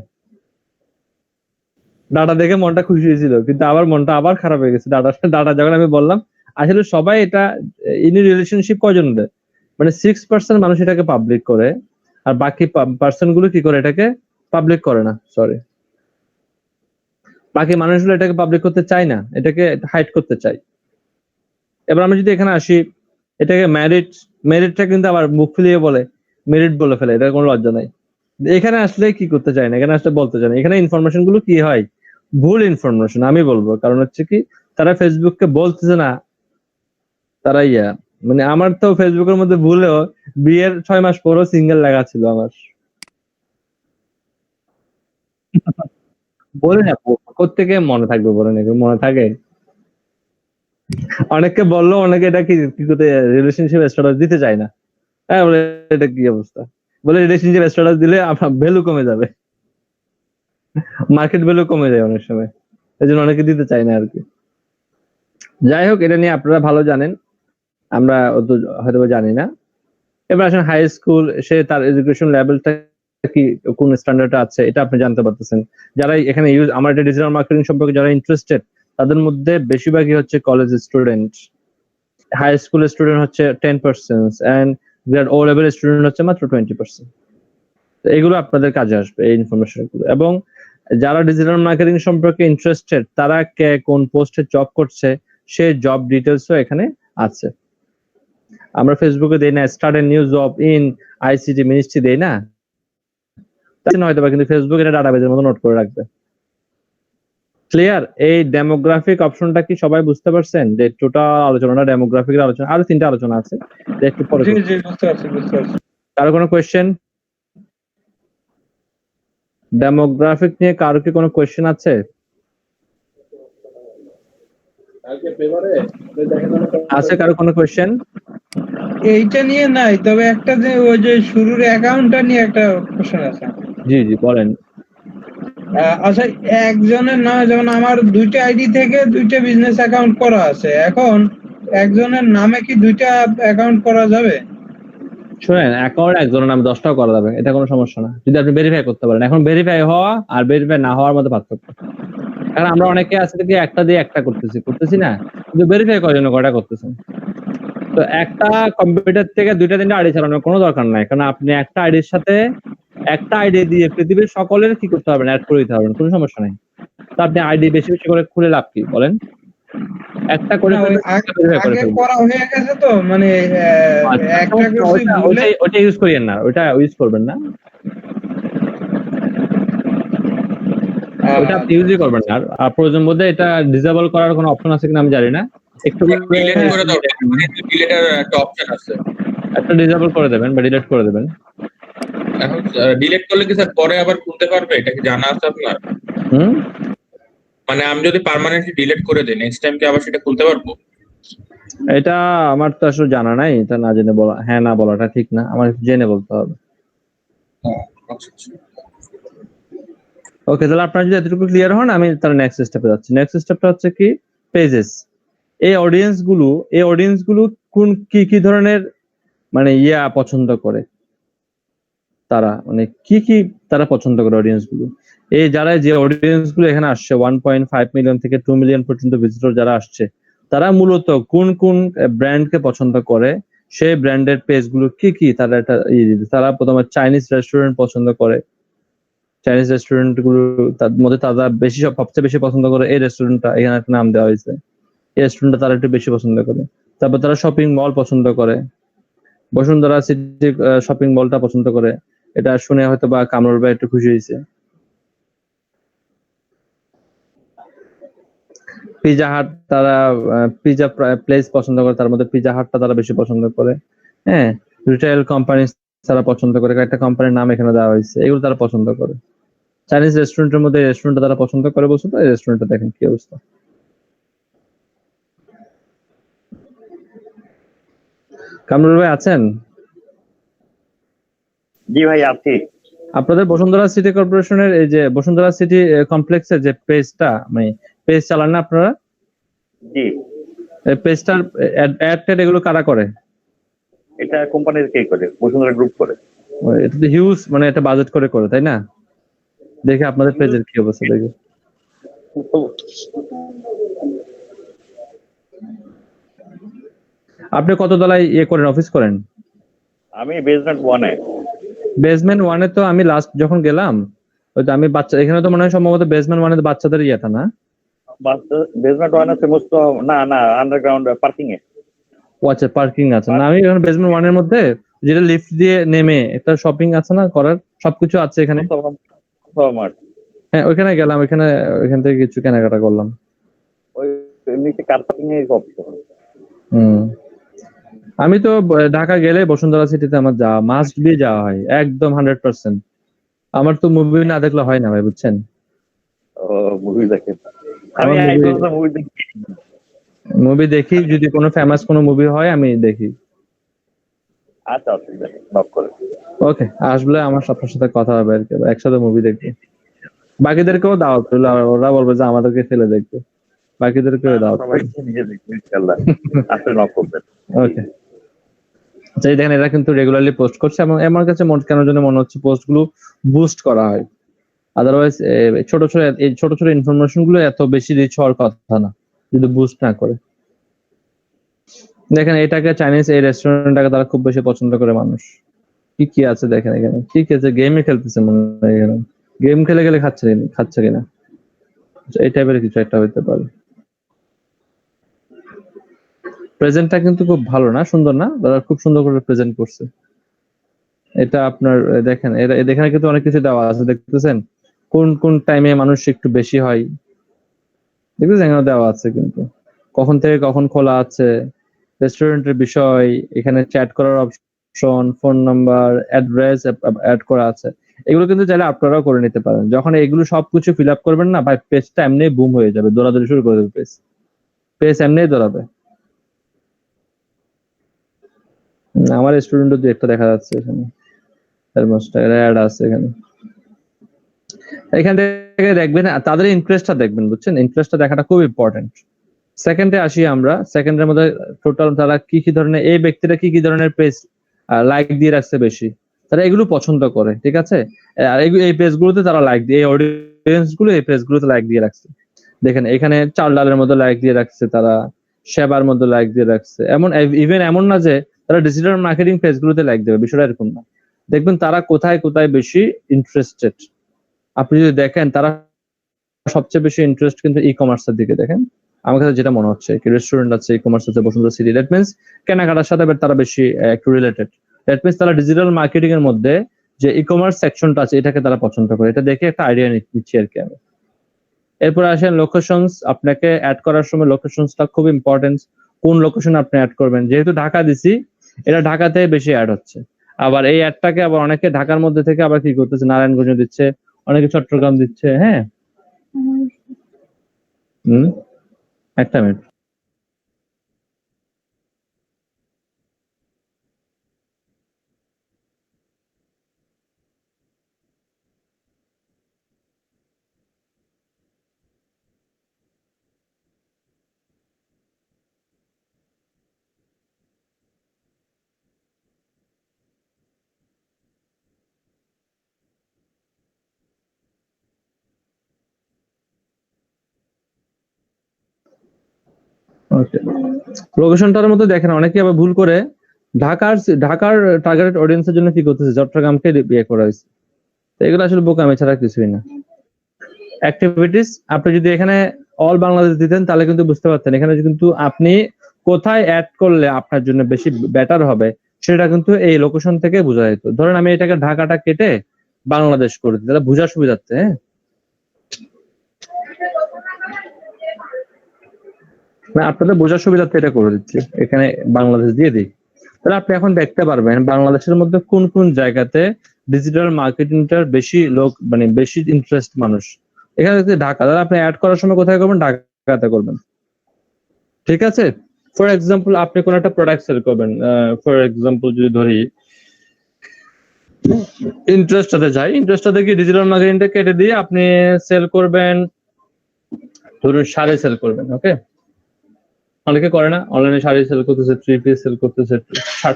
Speaker 1: ডাটা দেখে মনটা খুশি হয়েছিল, কিন্তু আবার মনটা আবার খারাপ হয়ে গেছে ডাটা যখন আমি বললাম। আসলে সবাই এটা ইন রিলেশনশিপ কয়জন দেয়, মানে 6% মানুষ এটাকে পাবলিক করে, আর বাকি পার্সন গুলো কি করে এটাকে পাবলিক করে না। সরি, বাকি মানুষগুলো এটাকে পাবলিক করতে চায় না, এটাকে হাইড করতে চায়। এবার আমি যদি এখানে আসি, এটাকে মেরিটটা কিন্তু আবার মুখ ফুলিয়ে বলে মেরিট বলে ফেলে, এটা কোনো লজ্জা নাই। এখানে আসলে কি করতে চায় না, এখানে আসলে বলতে চায় না, এখানে ইনফরমেশন গুলো কি হয়, ভুল ইনফরমেশন আমি বলবো। কারণ হচ্ছে কি, তারা ফেসবুককে বলতেছে না, তারা মানে আমার তো ফেসবুকের মধ্যে ভুলেও বিয়ের 6 মাস পরও সিঙ্গেল লেখা ছিল আমার। বলে না, কোত্থেকে মনে থাকবে বলেন, এগুলো মনে থাকে? অনেককে বললো, অনেকে এটা কি করতে রিলেশনশিপ স্ট্যাটাস দিতে চায় না। হ্যাঁ, বলে এটা কি অবস্থা, বলে রিলেশনশিপ স্ট্যাটাস দিলে আপনার ভ্যালু কমে যাবে, মার্কেট ভ্যালু কমে যায় অনেক সময়, এই জন্য অনেকে দিতে চায় না আর কি। যাই হোক, এটা নিয়ে আপনারা ভালো জানেন, আমরা অত হয়তো জানি না। এবার আসেন হাই স্কুল, সে তার এডুকেশন লেভেলটা কি, কোন স্ট্যান্ডার্ডে আছে, এটা আপনি জানতে পারতেছেন। যারা এখানে আমার এটা ডিজিটাল মার্কেটিং সম্পর্কে যারা ইন্টারেস্টেড, তাদের মধ্যে বেশিরভাগই হচ্ছে college student, high school student হচ্ছে 10% and grade O level student হচ্ছে মাত্র 20%। এগুলো আপনাদের কাজে আসবে, এই ইনফরমেশন গুলো। এবং যারা ডিজিটাল মার্কেটিং সম্পর্কে ইন্টারেস্টেড, তারা কে কোন পোস্টে জব করছে, সে জব ডিটেলসও এখানে আছে। আমরা ফেসবুকে দেই না start a new job in ICT ministry, দেই না? হয়তো বা, কিন্তু ফেসবুক এটা ডাটাবেজের মতো নোট করে রাখবে। ক্লিয়ার? এই ডেমোগ্রাফিক অপশনটা কি সবাই বুঝতে পারছেন? যে টোটাল আলোচনাটা ডেমোগ্রাফিকের আলোচনা, আরো 3টা আলোচনা আছে, একটু পরে।
Speaker 4: জি জি, বুঝতে পারছি।
Speaker 1: কারো কোনো কোয়েশ্চেন? ডেমোগ্রাফিক নিয়ে কারো কি কোনো কোয়েশ্চেন আছে? আছে কারো কোনো কোয়েশ্চেন?
Speaker 4: এইটা নিয়ে নাই, তবে একটা যে ওই যে শুরুর অ্যাকাউন্টটা নিয়ে একটা কোশ্চেন আছে।
Speaker 1: জি জি, বলেন।
Speaker 4: আচ্ছা, একজনের নামে যেমন আমার 2টা আইডি থেকে 2টা বিজনেস অ্যাকাউন্ট করা আছে, এখন একজনের নামে কি 2টা অ্যাকাউন্ট করা যাবে?
Speaker 1: শুনেন, অ্যাকাউন্ট একজনের নামে 10টাও করা যাবে, এটা কোনো সমস্যা না, যদি আপনি ভেরিফাই করতে পারেন। এখন ভেরিফাই হওয়া আর ভেরিফাই না হওয়ার মধ্যে পার্থক্য। কারণ আমরা অনেকে আছে কি একটা দিয়ে একটা করতেছি না, কিন্তু ভেরিফাই করার জন্য কয়টা করতেছেন। তো একটা কম্পিউটার থেকে 2টা-3টা আইডি চালানোর কোনো দরকার নাই, কারণ আপনি একটা আইডির সাথে একটা আইডি দিয়ে পৃথিবীর সকলের কি করতে পারবেন, অ্যাড করে দিতে পারবেন, কোনো সমস্যা নাই। তো আপনি আইডি বেশি বেশি করে খুলে লাভ কি বলেন? একটা করে
Speaker 4: না, ওই আগে করা হয়ে গেছে তো, মানে একটা করছি ভুলে।
Speaker 1: ওইটা ইউজ করিয়েন না, ওইটা ইউজ করবেন না, ওটা আপনি ইউজই করবেন না। আর প্রয়োজন বোধে এটা ডিসেবল করার কোনো অপশন আছে কিনা আমি জানি না, একটু
Speaker 6: ডিলিট করে দাও, ডিলিটের একটা অপশন আছে।
Speaker 1: একটা ডিসেবল করে দেবেন বা ডিলিট করে দেবেন।
Speaker 6: এখন ডিলিট করলে কি স্যার পরে আবার খুলতে পারবে, এটা কি জানা আছে আপনার? মানে আমি যদি পার্মানেন্টলি ডিলিট করে দেই, নেক্সট টাইম কি আবার সেটা খুলতে পারবো?
Speaker 1: এটা আমার তো আসলে জানা নাই, এটা না জেনে বলা, হ্যাঁ না বলাটা ঠিক না, আমার জেনে বলতে হবে। ওকে, তাহলে আপনারা যদি এতটুকু ক্লিয়ার হন, আমি তাহলে নেক্সট স্টেপে যাচ্ছি। নেক্সট স্টেপটা হচ্ছে কি, পেজেস। এই অডিয়েন্স গুলো কোন কি ধরনের মানে পছন্দ করে, তারা মানে কি তারা পছন্দ করে অডিয়েন্স গুলো। এই যারা যে অডিয়েন্স গুলো এখানে আসছে 1.5 মিলিয়ন থেকে 2 মিলিয়ন পর্যন্ত ভিজিটর যারা আসছে, তারা মূলত কোন ব্র্যান্ডকে পছন্দ করে, সেই ব্র্যান্ডের পেজ গুলো কি তারা একটা তারা প্রথমে চাইনিজ রেস্টুরেন্ট পছন্দ করে, চাইনিজ রেস্টুরেন্ট গুলো তার মধ্যে তারা সবচেয়ে বেশি পছন্দ করে এই রেস্টুরেন্টটা, এখানে একটা নাম দেওয়া হয়েছে, এই রেস্টুরেন্টটা তারা একটু বেশি পছন্দ করে। তারপর তারা শপিং মল পছন্দ করে, বসুন্ধরা সিটি শপিং মলটা পছন্দ করে। এটা শুনে হয়তো বা কামরুল ভাই একটু খুশি হয়েছে। পিজা হাট, তারা পিজা প্লেস পছন্দ করে, তার মধ্যে পিজা হাটটা তারা বেশি পছন্দ করে। হ্যাঁ, রিটেল কোম্পানি তারা পছন্দ করে, একটা কোম্পানির নাম এখানে দেওয়া হয়েছে, এগুলো তারা পছন্দ করে। চাইনিজ রেস্টুরেন্টের মধ্যে রেস্টুরেন্টটা তারা পছন্দ করে বলছে, তো এই রেস্টুরেন্টটা দেখেন কি অবস্থা। কামরুল ভাই আছেন?
Speaker 9: জি ভাই আছি।
Speaker 1: আপনাদের বসুন্ধরা সিটি কর্পোরেশনের এই যে বসুন্ধরা সিটি কমপ্লেক্সের যে পেজটা, মানে পেজ চালান না আপনারা?
Speaker 9: জি,
Speaker 1: এই পেজটার অ্যাড ট্যাড এগুলো কারা করে?
Speaker 9: এটা কোম্পানির কে করে? বসুন্ধরা গ্রুপ করে।
Speaker 1: এটা তো হিউজ, মানে এটা বাজেট করে করে, তাই না? দেখে আপনাদের পেজের কি অবস্থা দেখে। আপনি কত তলায় ইয়ে করেন, অফিস করেন?
Speaker 9: আমি বেসমেন্ট 1-এ।
Speaker 1: বেসমেন্ট 1-এ তো আমি লাস্ট যখন গেলাম, ওই তো আমি বাচ্চা, এখানে তো মনে হয় সম্ভবত বেসমেন্ট 1-এ বাচ্চাদের ইয়েটা না?
Speaker 9: বেসমেন্ট 1-এ সমস্ত না আন্ডারগ্রাউন্ড পার্কিং এ।
Speaker 1: ও আচ্ছা, পার্কিং আছে না? আমি এখানে বেসমেন্ট 1-এর মধ্যে যেটা লিফট দিয়ে নেমে একটা শপিং আছে না করার, সবকিছু আছে এখানে। হ্যাঁ, ওইখানে গেলাম, ওইখান থেকে কিছু কেনাকাটা করলাম।
Speaker 9: ওই নিচে কার পার্কিং এ অফিস।
Speaker 1: আমি তো ঢাকা গেলে বসুন্ধরা সিটিতে আমার যাওয়া মাস্ট বি যাওয়া হয়, একদম 100%। আমার তো মুভি না দেখলে হয় না ভাই, বুঝছেন?
Speaker 9: মুভি দেখেন? আমি
Speaker 1: মুভি দেখি, যদি কোনো ফেমাস কোনো মুভি হয় আমি দেখি।
Speaker 9: আচ্ছা অসুবিধা নেই, নক করে।
Speaker 1: ওকে, আসলে আমার আপনার সাথে কথা হবে আর কি, একসাথে মুভি দেখবো। বাকিদেরকেও দাওয়াত করলো, ওরা বলবে যে আমাদেরকে ফেলে দেখবে, বাকিদেরকেও দাওয়াত করলো।
Speaker 9: নিজে দেখবেন ইনশাআল্লাহ। আসলে নক করবেন।
Speaker 1: ওকে, আচ্ছা এই দেখেন এরা কিন্তু রেগুলারলি পোস্ট করছে, এবং আমার কাছে কেন যেন মনে হচ্ছে পোস্ট গুলো বুস্ট করা হয়। আদারওয়াইজ ছোট ছোট ইনফরমেশন গুলো এত বেশি রিচ হওয়ার কথা না যদি বুস্ট না করে। দেখেন এটাকে চাইনিজ এই রেস্টুরেন্টটাকে তারা খুব বেশি পছন্দ করে মানুষ। কি আছে দেখেন এখানে, কি আছে, গেমই খেলতেছে মনে হয় এখানে, গেম খেলে গেলে খাচ্ছে কিনা, এই টাইপের কিছু একটা হইতে পারে। প্রেজেন্টটা কিন্তু খুব ভালো না, সুন্দর না, তারা খুব সুন্দর করে প্রেজেন্ট করছে। এটা আপনার দেখেন, এখানে কিন্তু অনেক কিছু দেওয়া আছে, দেখতেছেন কোন কোন টাইমে মানুষ একটু বেশি হয়, দেখতেছেন এখানে দেওয়া আছে কিন্তু কখন থেকে কখন খোলা আছে, রেস্টুরেন্টের বিষয়, এখানে চ্যাট করার option, phone number, address add করা আছে। এগুলো কিন্তু চাইলে আপনারাও করে নিতে পারেন। যখন এগুলো সবকিছু ফিল আপ করবেন না ভাই, পেজটা এমনি বুম হয়ে যাবে, দৌড়াদৌড়ি শুরু করে দেবে, পেজ এমনি দৌড়াবে। আমার স্টুডেন্টও দু একটা দেখা যাচ্ছে এখানে, অ্যাড আছে এখানে। এখান থেকে দেখবেন তাদের ইন্টারেস্টটা দেখবেন, বুঝছেন? ইন্টারেস্টটা দেখাটা খুব ইম্পর্টেন্ট। সেকেন্ডে আসি আমরা, সেকেন্ডের মধ্যে টোটাল তারা কি ধরনের, এই ব্যক্তিরা কি ধরনের পেজ লাইক দিয়ে রাখছে বেশি, তারা এগুলো পছন্দ করে, ঠিক আছে? আর এই পেজগুলোতে তারা লাইক দিয়ে, এই অডিয়েন্স গুলো এই পেজগুলোতে লাইক দিয়ে রাখছে। দেখেন এখানে চাল ডালের মধ্যে লাইক দিয়ে রাখছে, তারা সেবার মধ্যে লাইক দিয়ে রাখছে। ইভেন এমন না যে তারা ডিজিটাল মার্কেটিং পেজগুলোতে লাইক দেবে, বিষয়টা এরকম না। দেখবেন তারা কোথায় কোথায় বেশি ইন্টারেস্টেড। আপনি যদি দেখেন তারা সবচেয়ে বেশি ইন্টারেস্ট কিন্তু ই কমার্সের দিকে। দেখেন আমার কাছে যেটা মনে হচ্ছে, কি রেস্টুরেন্ট আছে, ই কমার্স আছে, বসুন্ধরা সিটি, দ্যাট মিন্স কেনাকাটার সাথে তারা বেশি একটু রিলেটেড। দ্যাট মিন্স তারা ডিজিটাল মার্কেটিং এর মধ্যে যে ই কমার্স সেকশনটা আছে এটাকে তারা পছন্দ করে। এটা দেখে একটা আইডিয়া নিচ্ছি আর কি আমি। এরপর আসেন লোকেশনস। আপনাকে অ্যাড করার সময় লোকেশনসটা খুব ইম্পর্টেন্ট, কোন লোকেশন আপনি অ্যাড করবেন। যেহেতু ঢাকা দিছি, এটা ঢাকাতে বেশি অ্যাড হচ্ছে। আবার এই অ্যাডটাকে আবার অনেকে ঢাকার মধ্যে থেকে আবার কি করতেছে, নারায়ণগঞ্জ দিচ্ছে, অনেকে চট্টগ্রাম দিচ্ছে। হ্যাঁ, একটা মিনিট। লোকেশনটার মধ্যে দেখেন অনেকে আবার ভুল করে ঢাকার টার্গেটেড অডিয়েন্সের জন্য কি করতেছে, চট্টগ্রামকে বিয়ে করা হয়েছে। এগুলো আসলে বোকামি ছাড়া কিছুই না। অ্যাক্টিভিটিস আপনি যদি এখানে অল বাংলাদেশ দিতেন তাহলে কিন্তু বুঝতে পারতেন এখানে কিন্তু আপনি কোথায় অ্যাড করলে আপনার জন্য বেশি বেটার হবে সেটা কিন্তু এই লোকেশন থেকে বোঝা যেত। ধরেন আমি এটাকে ঢাকাটা কেটে বাংলাদেশ করে দিই, তাহলে বোঝার সুবিধার্থে। হ্যাঁ, আপনাদের বোঝার সুবিধার্থে এটা করে দিচ্ছি, এখানে বাংলাদেশ দিয়ে দিই। তাহলে আপনি এখন দেখতে পারবেন বাংলাদেশের মধ্যে কোন কোন জায়গাতে ডিজিটাল মার্কেটিংটার বেশি লোক মানে বেশি ইন্টারেস্ট মানুষ। এখানে যদি ঢাকা, তাহলে আপনি অ্যাড করার সময় কোথায় করবেন? ঢাকাতে করবেন। ঠিক আছে? ফর এক্সাম্পল আপনি কোন একটা প্রোডাক্ট সেল করবেন, ফর এক্সাম্পল যদি ধরি ইন্টারেস্টটাতে যাই, ইন্টারেস্টটাতে কি ডিজিটাল মার্কেটিংটা কেটে দিয়ে আপনি সেল করবেন, ধরুন শাড়ি সেল করবেন। ওকে, অনেকে করে না, অনলাইনে শাড়ি সেল করতেছে, থ্রি পিস সেল করতেছে,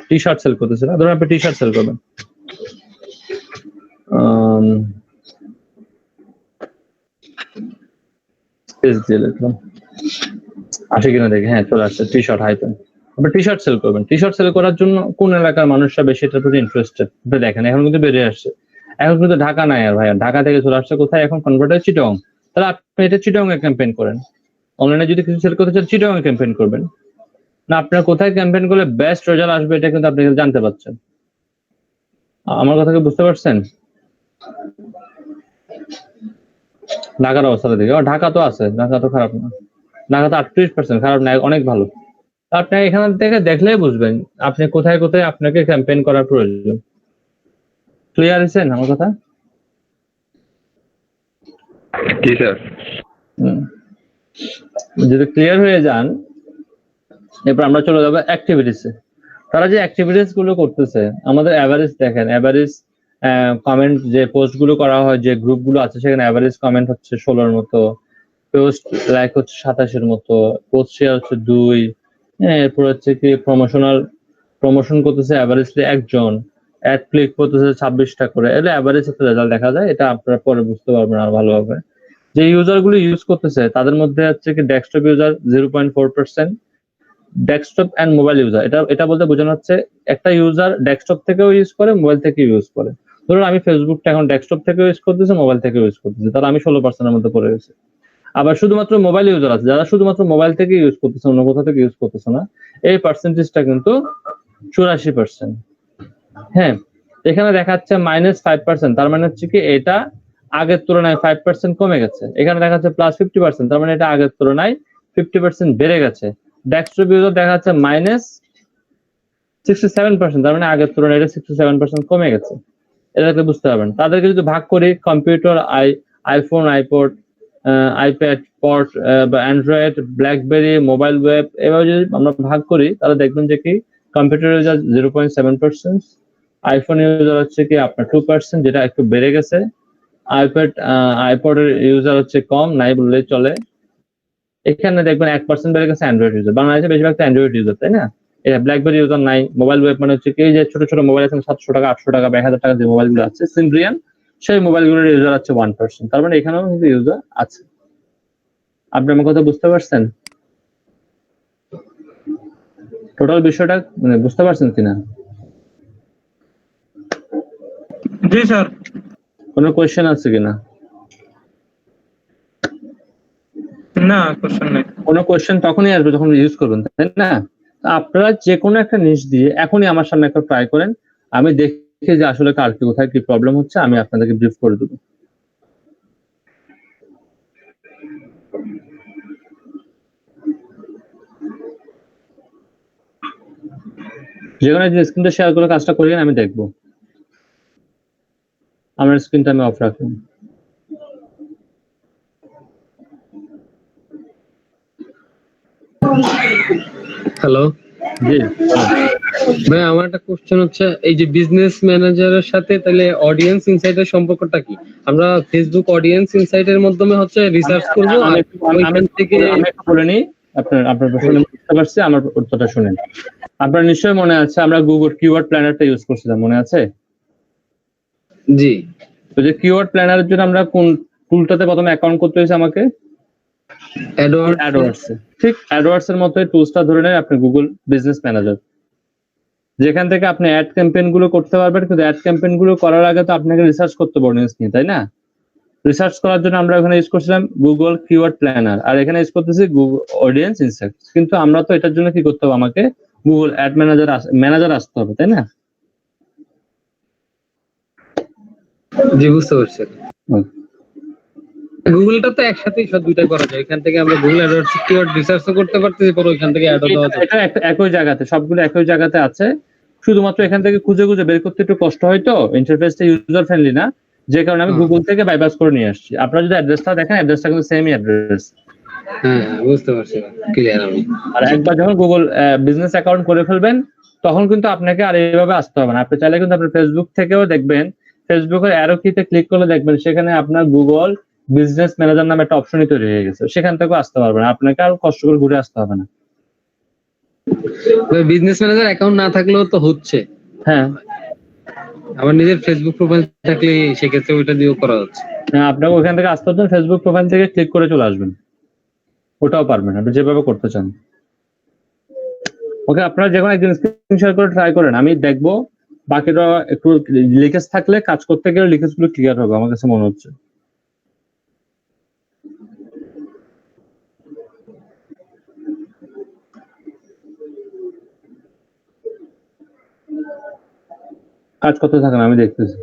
Speaker 1: টি শার্ট সেল করতেছে না, ধরুন আপনি টি শার্ট সেল করবেন। আসে কিনা দেখি, হ্যাঁ চলে আসছে, টি শার্ট হাইপেন। আপনি টি শার্ট সেল করবেন। টি শার্ট সেল করার জন্য কোন এলাকার মানুষরা বেশি এটার প্রতি ইন্টারেস্টেড আপনি দেখেন, এখন কিন্তু বেরিয়ে আসছে। এখন কিন্তু ঢাকা নাই আর ভাইয়া, ঢাকা থেকে চলে আসছে কোথায়? এখন কনভার্ট হয় চিটং। তাহলে আপনি এটা চিটং এ ক্যাম্পেইন করেন। অনলাইনে যদি কিছু সেল করতে চান চিটং এ ক্যাম্পেইন করবেন। না আপনার কোথায় ক্যাম্পেইন করলে বেস্ট রেজাল্ট আসবে এটা কিন্তু আপনি জানতে পারছেন। আমার কথা কি বুঝতে পারছেন? ঢাকার অবস্থাটা দেখে, ঢাকা তো আছে, ঢাকা তো খারাপ না, ঢাকা তো 38% খারাপ না, অনেক ভালো। আপনি এখান থেকে দেখলেই বুঝবেন আপনি কোথায় কোথায় আপনাকে ক্যাম্পেইন করার প্রয়োজন। ক্লিয়ার হয়েছেন আমার কথা?
Speaker 7: জি স্যার।
Speaker 1: যদি ক্লিয়ার হয়ে যান, এরপর আমরা চলে যাবো অ্যাক্টিভিটিসে। তারা যে অ্যাক্টিভিটিস গুলো করতেছে, আমাদের অ্যাভারেজ দেখেন, অ্যাভারেজ কমেন্ট যে পোস্ট গুলো করা হয়, যে গ্রুপ গুলো আছে সেখানে অ্যাভারেজ কমেন্ট হচ্ছে 16-র মতো, পোস্ট লাইক হচ্ছে 27-এর মতো, পোস্ট শেয়ার হচ্ছে 2, এরপর হচ্ছে কি প্রমোশন করতেছে অ্যাভারেজলি 1 জন, অ্যাড ক্লিক করতেছে 26টা করে। এটা অ্যাভারেজ একটা রেজাল্ট দেখা যায়, এটা আপনারা পরে বুঝতে পারবেন আর ভালোভাবে। যে ইউজার গুলো ইউজ করতেছে তাদের মধ্যে হচ্ছে কি desktop user 0.4%, desktop and mobile user, এটা বলতে বোঝানো হচ্ছে একটা ইউজার ডেস্কটপ থেকেও ইউজ করে, মোবাইল থেকে ইউজ করে। ধরুন আমি ফেসবুকটা এখন ডেস্কটপ থেকে ইউজ করতেছি, মোবাইল থেকে ইউজ করতেছি, তাহলে আমি 16%-এর মধ্যে পড়ে গেছি। আবার শুধুমাত্র মোবাইল ইউজার আছে, যারা শুধুমাত্র মোবাইল থেকে ইউজ করতেছে, অন্য কোথাও থেকে ইউজ করতেছে না, এই পার্সেন্টেজটা কিন্তু 84%। হ্যাঁ, এখানে দেখাচ্ছে -5%, তার মানে হচ্ছে কি এটা আগের তুলনায় 5% কমে গেছে। এখানে দেখাচ্ছে +50%, তার মানে এটা আগের তুলনায় 50% বেড়ে গেছে। ডেস্কটপ ইউজার দেখাচ্ছে -67%, তার মানে আগের তুলনায় এটা 67% কমে গেছে। এটাকে বুঝতে পারবেন। তাদেরকে যদি ভাগ করি, কম্পিউটার, আইফোন, আইপড, আইপ্যাড, পড বা অ্যান্ড্রয়েড, ব্ল্যাকবেরি, মোবাইল ওয়েব, এভাবে যদি আমরা ভাগ করি তাহলে দেখবেন যে কি কম্পিউটার ইউজার 0.7%, আইফোন ইউজার হচ্ছে কি আপনার 2%, যেটা একটু বেড়ে গেছে। আইপডের ইউজার হচ্ছে কম, নাই বললেই চলে। এখানে দেখবেন 1% বেড়ে গেছে অ্যান্ড্রয়েড ইউজার। বাংলাদেশে বেশিরভাগ তো অ্যান্ড্রয়েড ইউজার, তাই না? এটা ব্ল্যাকবেরি ইউজার নাই। মোবাইল ওয়েব মানে হচ্ছে কি যে ছোট ছোট মোবাইল আছে 700 টাকা, 800 টাকা বা 1000 টাকা যে মোবাইলগুলো আছে, সিমব্রিয়ান, সেই মোবাইলগুলোর ইউজার আছে 1%। তার মানে এখানেও কিন্তু ইউজার আছে। আপনি আমার কথা বুঝতে পারছেন? টোটাল বিষয়টা মানে বুঝতে পারছেন কিনা?
Speaker 4: জি স্যার।
Speaker 1: কোনো কোয়েশ্চেন আছে কিনা?
Speaker 4: না, কোশ্চেন নেই।
Speaker 1: কোনো কোয়েশ্চেন তখনই আসবে যখন ইউজ করবেন, তাই না? আপনারা যে কোনো একটা নিশ দিয়ে এখনই আমার সামনে একটা ট্রাই করেন, আমি দেখি যে আসলে কার কি কোথায় কি প্রবলেম হচ্ছে, আমি আপনাদেরকে ব্রিফ করে দেবো। যে কোনো একদিন স্ক্রিনটা শেয়ার করে কাজটা করি, আমি দেখবো। আমার স্ক্রিনটা আমি অফ রাখলাম।
Speaker 10: হ্যালো
Speaker 1: জি
Speaker 10: ভাই, আমার একটা কোশ্চেন হচ্ছে, এই যে বিজনেস ম্যানেজারের সাথে তাহলে অডিয়েন্স ইনসাইটের সম্পর্কটা কি? আমরা ফেসবুক অডিয়েন্স ইনসাইটের মাধ্যমে হচ্ছে রিসার্চ করব, আর ওইখান থেকে
Speaker 1: আমি একটু বলে নিই। আপনার প্রশ্ন বুঝতে পারছি, আমার উত্তরটা শুনেন। আপনার নিশ্চয়ই মনে আছে আমরা গুগল কিওয়ার্ড প্ল্যানারটা ইউজ করছিলাম, মনে আছে?
Speaker 10: জি।
Speaker 1: তো যে কিওয়ার্ড প্ল্যানারের জন্য আমরা কোন টুলটাতে প্রথমে অ্যাকাউন্ট করতে হয়েছে আমাকে? অ্যাডওয়ার্ডস। ঠিক অ্যাডওয়ার্ডস এর মতো টুলসটা ধরে নেন আপনি গুগল বিজনেস ম্যানেজার, যেখান থেকে আপনি অ্যাড ক্যাম্পেইন গুলো করতে পারবেন। কিন্তু অ্যাড ক্যাম্পেইন গুলো করার আগে তো আপনাকে রিসার্চ করতে হবে অডিয়েন্স নিয়ে, তাই না? রিসার্চ করার জন্য আমরা এখানে ইউজ করছিলাম গুগল কিওয়ার্ড প্ল্যানার, আর এখানে ইউজ করতেছি গুগল অডিয়েন্স ইনসাইটস। কিন্তু আমরা তো এটার জন্য কি করতে হবে, আমাকে গুগল অ্যাড ম্যানেজার আসতে হবে, তাই না?
Speaker 10: জি, বুঝতে পারছি। গুগলটা তো একসাথেই সব দুইটা করা যায়, এখান থেকে আমরা গুগল অ্যাডওয়ার্ডস কিওয়ার্ড রিসার্চও করতে পারতেছি, পরে ওইখান থেকে অ্যাডও দেওয়া যায়।
Speaker 1: এটা একই জায়গাতে, সবগুলো একই জায়গাতে আছে। শুধুমাত্র এখান থেকে খুঁজে খুঁজে বের করতে একটু কষ্ট হয়, তো ইন্টারফেসটা ইউজার ফ্রেন্ডলি না, যে কারণে আমি গুগল থেকে বাইপাস করে নিয়ে আসছি। আপনারা যদি অ্যাড্রেসটা দেখেন, অ্যাড্রেসটা কিন্তু সেমই অ্যাড্রেস।
Speaker 10: হ্যাঁ বুঝতে পারছি, ক্লিয়ার আমি।
Speaker 1: আর একবার যখন গুগল বিজনেস অ্যাকাউন্ট করে ফেলবেন, তখন কিন্তু আপনাকে আর এইভাবে আসতে হবে না। আপনি চাইলে কিন্তু আপনার ফেসবুক থেকেও দেখবেন, ফেসবুকের অ্যারো কিতে ক্লিক করলে দেখবেন সেখানে আপনার গুগল বিজনেস ম্যানেজার নামে একটা অপশনই তৈরি হয়ে গেছে, সেখান থেকেও আসতে পারবেন, আপনাকে আর কষ্ট করে ঘুরে আসতে হবে না।
Speaker 10: বিজনেস ম্যানেজার অ্যাকাউন্ট না থাকলেও তো হচ্ছে।
Speaker 1: হ্যাঁ,
Speaker 10: আমার নিজের ফেসবুক প্রোফাইল থাকলে সেক্ষেত্রে ওইটা দিয়েও করা হচ্ছে।
Speaker 1: আপনাকে ওখান থেকে আসতে হচ্ছে, ফেসবুক প্রোফাইল থেকে ক্লিক করে চলে আসবেন, ওটাও পারবেন আপনি যেভাবে করতে চান। ওকে, আপনারা যে কোনো একদিন স্ক্রিন শেয়ার করে ট্রাই করেন, আমি দেখবো বাকিটা একটু লিকেজ থাকলে কাজ করতে গেলে লিকেজ গুলো ক্লিয়ার হবে আমার কাছে মনে হচ্ছে। কাজ করতে থাকেন, আমি দেখতেছি।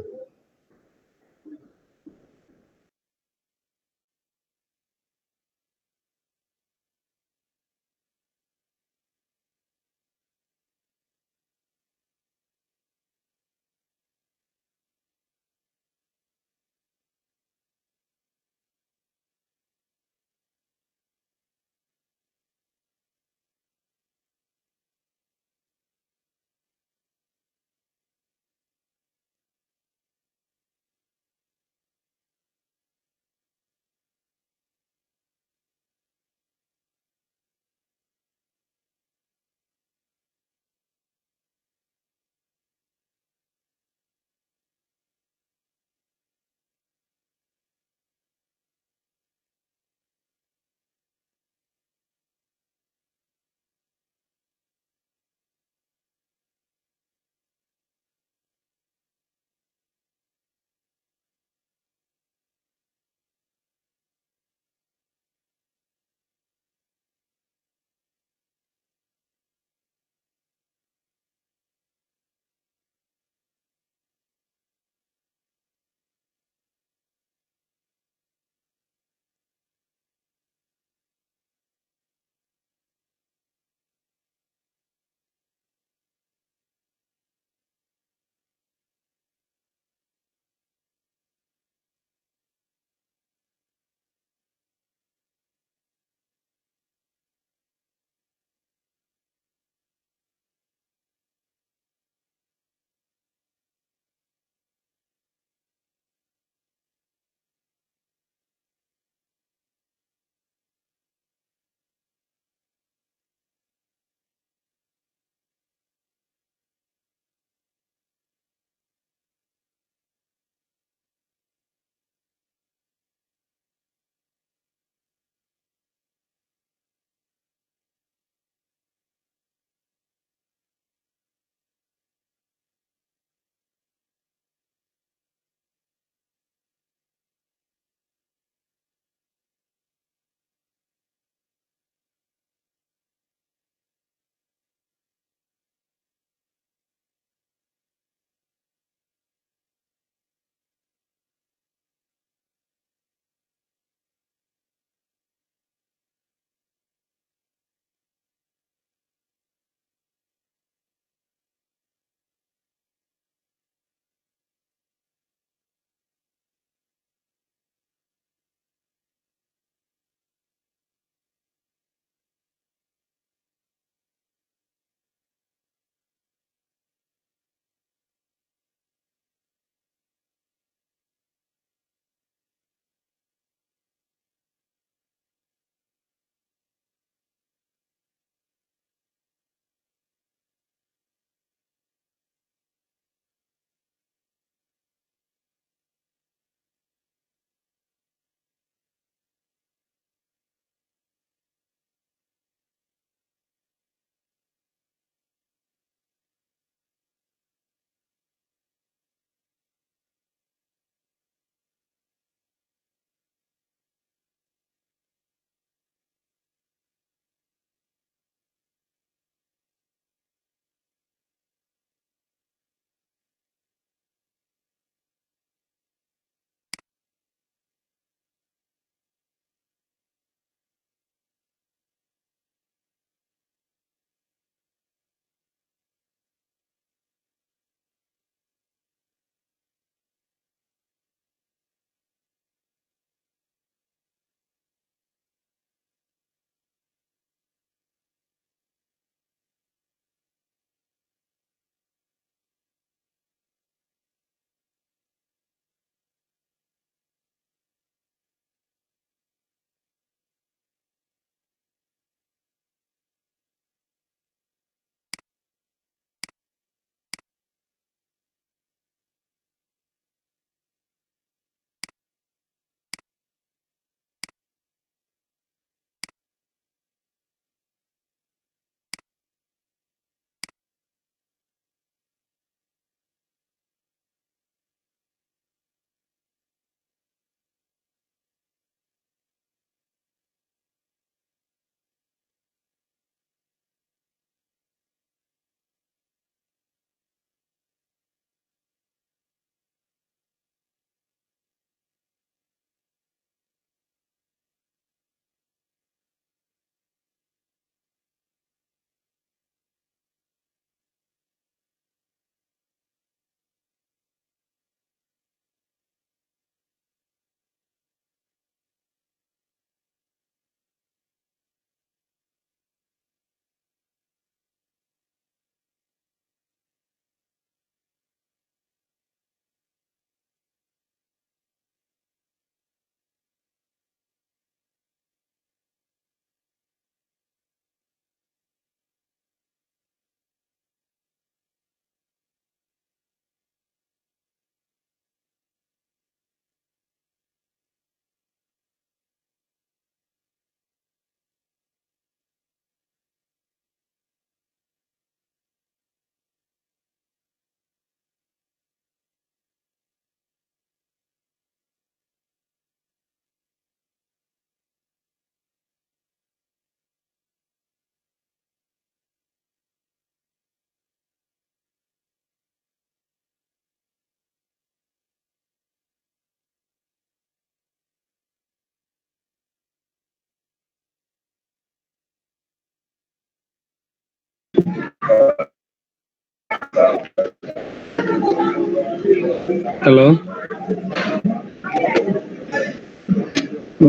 Speaker 10: হ্যালো,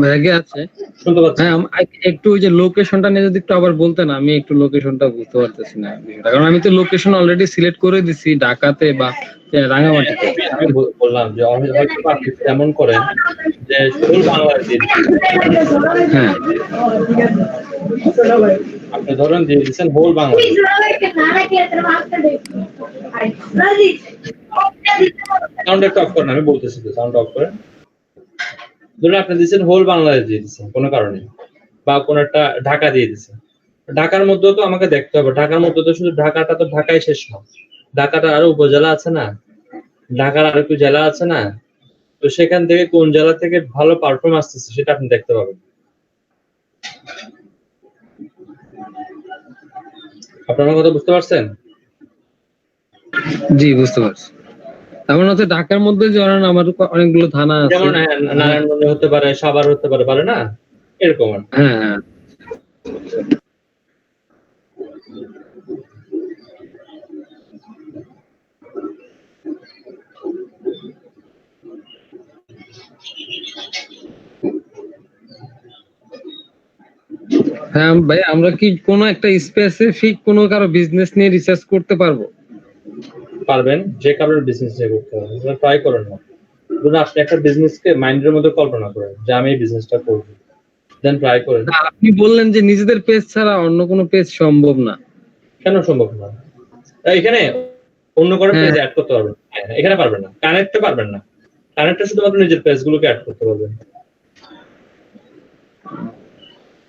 Speaker 10: ভাইয়া কি আছে?
Speaker 5: শুনতে পাচ্ছি।
Speaker 10: হ্যাঁ, একটু ওই যে লোকেশনটা নিয়ে যদি একটু আবার বলতেন, আমি একটু লোকেশনটা বুঝতে পারতেছি না বিষয়টা। কারণ আমি তো লোকেশন অলরেডি সিলেক্ট করে দিছি ঢাকাতে বা রাঙামাটিতে।
Speaker 5: আমি বললাম যে হয়তো আপনি তেমন করেন যে ফুল বাংলায় দিয়ে দিচ্ছেন।
Speaker 10: হ্যাঁ,
Speaker 5: আপনি ধরেন দিয়ে দিচ্ছেন হোল বাংলাদেশ। সাউন্ড একটু অফ করেন, আমি বলতেছি তো, সাউন্ড অফ করেন। ধরুন আপনি দিচ্ছেন হোল বাংলাদেশ দিয়ে দিচ্ছেন কোনো কারণে, বা কোনো একটা ঢাকা দিয়ে দিচ্ছেন। ঢাকার মধ্যেও তো আমাকে দেখতে হবে, ঢাকার মধ্যে তো শুধু ঢাকাটা তো ঢাকায় শেষ না, ঢাকাটা আরো উপজেলা আছে না, ঢাকার আরো একটু জেলা আছে না, তো সেখান থেকে কোন জেলা থেকে ভালো পারফর্ম আসতেছে সেটা আপনি দেখতে পাবেন। আপনার আমার কথা বুঝতে পারছেন?
Speaker 10: জি বুঝতে পারছি। তার মানে হচ্ছে ঢাকার মধ্যে ধরেন আমার অনেকগুলো থানা আছে,
Speaker 5: যেমন নারায়ণগঞ্জ হতে পারে, সাভার হতে পারে, পারে না এরকম আর কি।
Speaker 10: হ্যাঁ হ্যাঁ। হ্যাঁ ভাই, আমরা কি কোনো একটা স্পেসিফিক কোনো কারো বিজনেস নিয়ে রিসার্চ করতে পারবো?
Speaker 5: পারবেন, যে কারোর বিজনেস করতে হবে, ট্রাই করেন না। ধরুন আপনি একটা বিজনেসকে মাইন্ডের মধ্যে কল্পনা করেন যে আমি এই বিজনেসটা করবো, দেন ট্রাই করেন।
Speaker 10: না, আপনি বললেন যে নিজেদের পেজ ছাড়া অন্য কোনো পেজ সম্ভব না।
Speaker 5: কেন সম্ভব না? এখানে অন্য কোনো
Speaker 10: হ্যাঁ।
Speaker 5: পেজ অ্যাড করতে পারবেন, এখানে পারবেন না, কানেক্টে পারবেন না। কানেক্টে শুধুমাত্র নিজের পেজগুলোকে অ্যাড করতে পারবেন।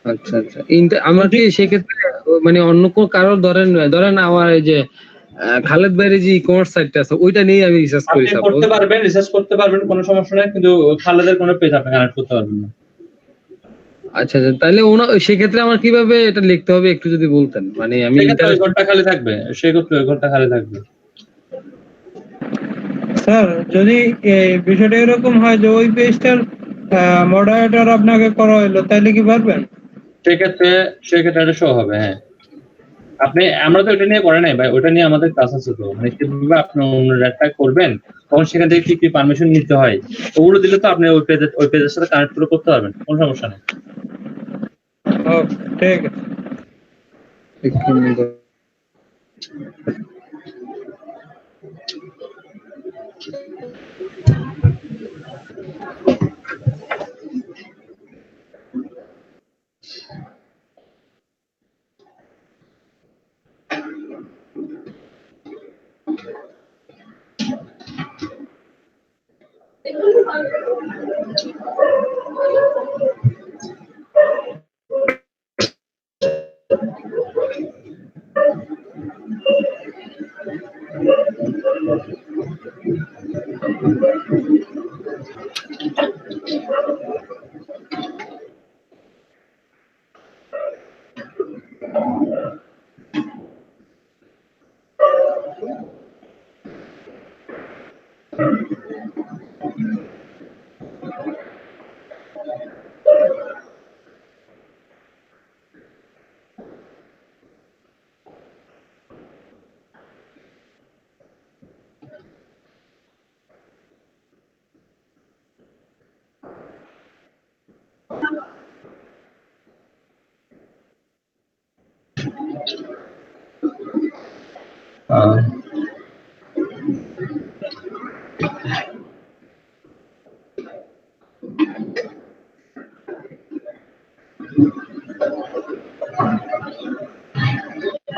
Speaker 10: আচ্ছা আচ্ছা, আমরা কি সেক্ষেত্রে মানে অন্য কোনো কারো ধরেন আমার এই যে খালেদ ভাইয়ের যে ই-কমার্স সাইটটা আছে ওইটা নিয়ে আমি রিসার্চ করি,
Speaker 5: আপনি
Speaker 10: সাপোজ।
Speaker 5: করতে পারবেন, রিসার্চ করতে পারবেন, কোনো সমস্যা নাই, কিন্তু খালেদের কোনো পেজ আপনি কানেক্ট করতে পারবেন না।
Speaker 10: আচ্ছা আচ্ছা, তাহলে সেক্ষেত্রে আমার কিভাবে এটা লিখতে হবে একটু যদি বলতেন, মানে আমি
Speaker 5: সেক্ষেত্রে ওই ঘরটা খালি থাকবে, সেক্ষেত্রে ওই ঘরটা খালি থাকবে।
Speaker 4: স্যার যদি বিষয়টা এরকম হয় যে ওই পেজটার মডারেটর আপনাকে করা হলো, তাহলে কি পারবেন?
Speaker 5: সেক্ষেত্রে এটা শো হবে, হ্যাঁ। আমরা তো এটা নিয়ে করে নাই ভাই, ওটা নিয়ে আমাদের কাজ আছে তো, মানে কিভাবে আপনি অন্য একটা করবেন, তখন সেখান থেকে কি কি পারমিশন নিতে হয়, ওগুলো দিলে তো আপনি ওই পেজের সাথে কানেক্ট করে করতে পারবেন, কোনো সমস্যা নেই।
Speaker 4: ঠিক আছে।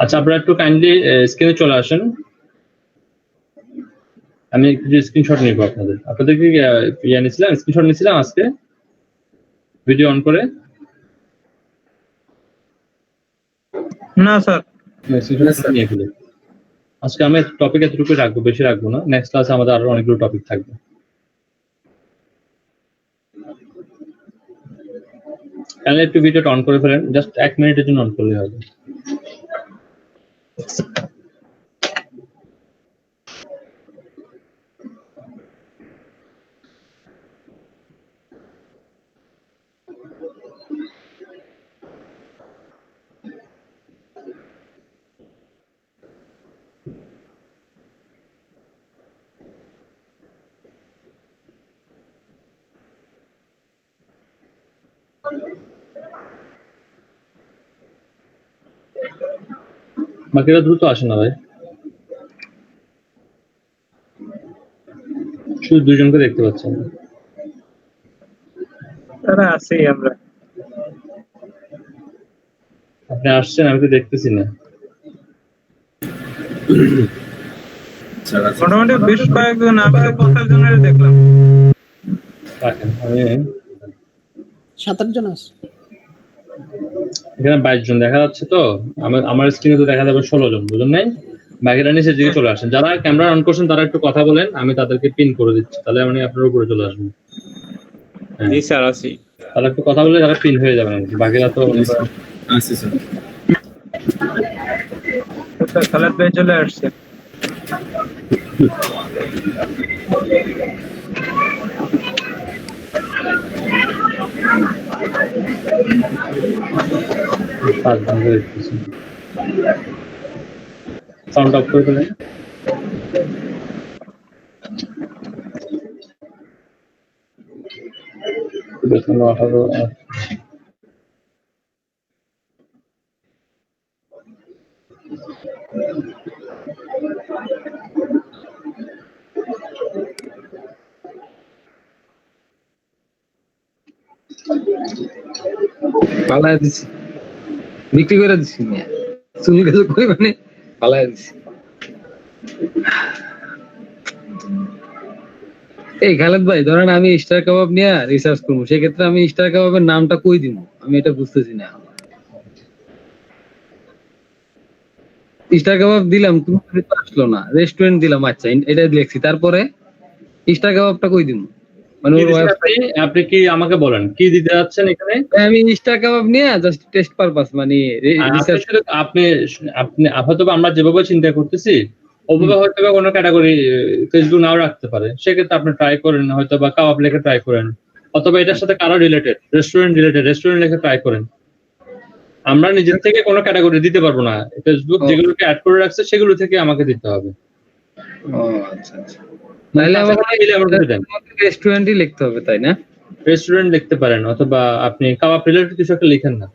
Speaker 5: আচ্ছা, আপনারা একটু কাইন্ডলি স্ক্রিনে চলে আসেন, আমি একটু স্ক্রিনশট নিব আপনাদের কি নিয়েছিলাম, স্ক্রিনশট নিয়েছিলাম আজকে ভিডিও অন করে।
Speaker 4: না স্যার,
Speaker 5: নিয়ে ফেলি। আজকে আমি টপিক এতটুকু রাখবো, বেশি রাখবো না, নেক্সট ক্লাসে আমাদের আরো অনেকগুলো টপিক থাকবে। তাহলে একটু ভিডিওটা অন করে ফেলেন, জাস্ট 1 মিনিটের জন্য অন করলে হবে। বাকিরা দ্রুত আসে না ভাই, শুধু দুজনকে দেখতে পাচ্ছি আমি।
Speaker 4: তারা আছি আমরা,
Speaker 5: আপনি আসছেন, আমি তো দেখতেছি না।
Speaker 4: মোটামুটি বেশ কয়েকজন, আমি তো 50 জনের দেখলাম।
Speaker 5: রাখেন, আমি
Speaker 11: 7-8 জন আছে।
Speaker 5: এখানে 22 জন দেখা যাচ্ছে, তো আমার স্ক্রিনে তো দেখা যাবে 16 জন, বুঝলেন নাই? বাকিরা নিচের দিকে চলে আসেন, যারা ক্যামেরা অন করছেন তারা একটু কথা বলেন, আমি তাদেরকে পিন করে দিচ্ছি, তাহলে মানে আপনার উপরে চলে আসবেন।
Speaker 6: জি স্যার আছি।
Speaker 5: তারা একটু কথা বলে তারা পিন হয়ে যাবেন, বাকিরা তো
Speaker 6: আছি স্যার।
Speaker 4: খালেদ ভাই চলে আসছে।
Speaker 5: সাউন্ড অফ করে দিলেন।
Speaker 10: পালায় দিছি, বিক্রি করে দিছি, চুনি গেছে কই মানে পালায় দিছি। এই খালেদ ভাই, ধরেন আমি স্টার কাবাব নিয়ে রিসার্চ করবো, সেক্ষেত্রে আমি স্টার কাবাবের নামটা কই দিব? আমি এটা বুঝতেছি না। স্টার কাবাব দিলাম, তুমি তো আসলো না। রেস্টুরেন্ট দিলাম, আচ্ছা এটা লিখছি, তারপরে স্টার কাবাবটা কই দিব? মানে
Speaker 5: কি দিচ্ছেন আপনি কি আমাকে বলেন কি দিতে যাচ্ছেন এখানে?
Speaker 10: আমি স্টার কাবাব নিয়ে জাস্ট টেস্ট পারপাস, মানে রিসার্চ।
Speaker 5: আপনি আপনি হয়তো আমরা যেভাবে চিন্তা করতেছি ওভাবে হয়তো বা কোনো ক্যাটাগরি ফেসবুক নাও রাখতে পারে, সেক্ষেত্রে আপনি ট্রাই করেন, হয়তো বা কাবাব লেখে ট্রাই করেন, অথবা এটার সাথে কারো রিলেটেড রেস্টুরেন্ট লেখে ট্রাই করেন। আমরা নিজের থেকে কোনো ক্যাটাগরি দিতে পারবো না, ফেসবুক যেগুলোকে অ্যাড করে রাখছে সেগুলো থেকে আমাকে দিতে হবে।
Speaker 10: আচ্ছা আচ্ছা, তাহলে আমাকে রেস্টুরেন্টই লিখতে হবে, তাই না?
Speaker 5: রেস্টুরেন্ট লিখতে পারেন, অথবা আপনি কাবাব রিলেটেড কিছু একটা লিখেন না,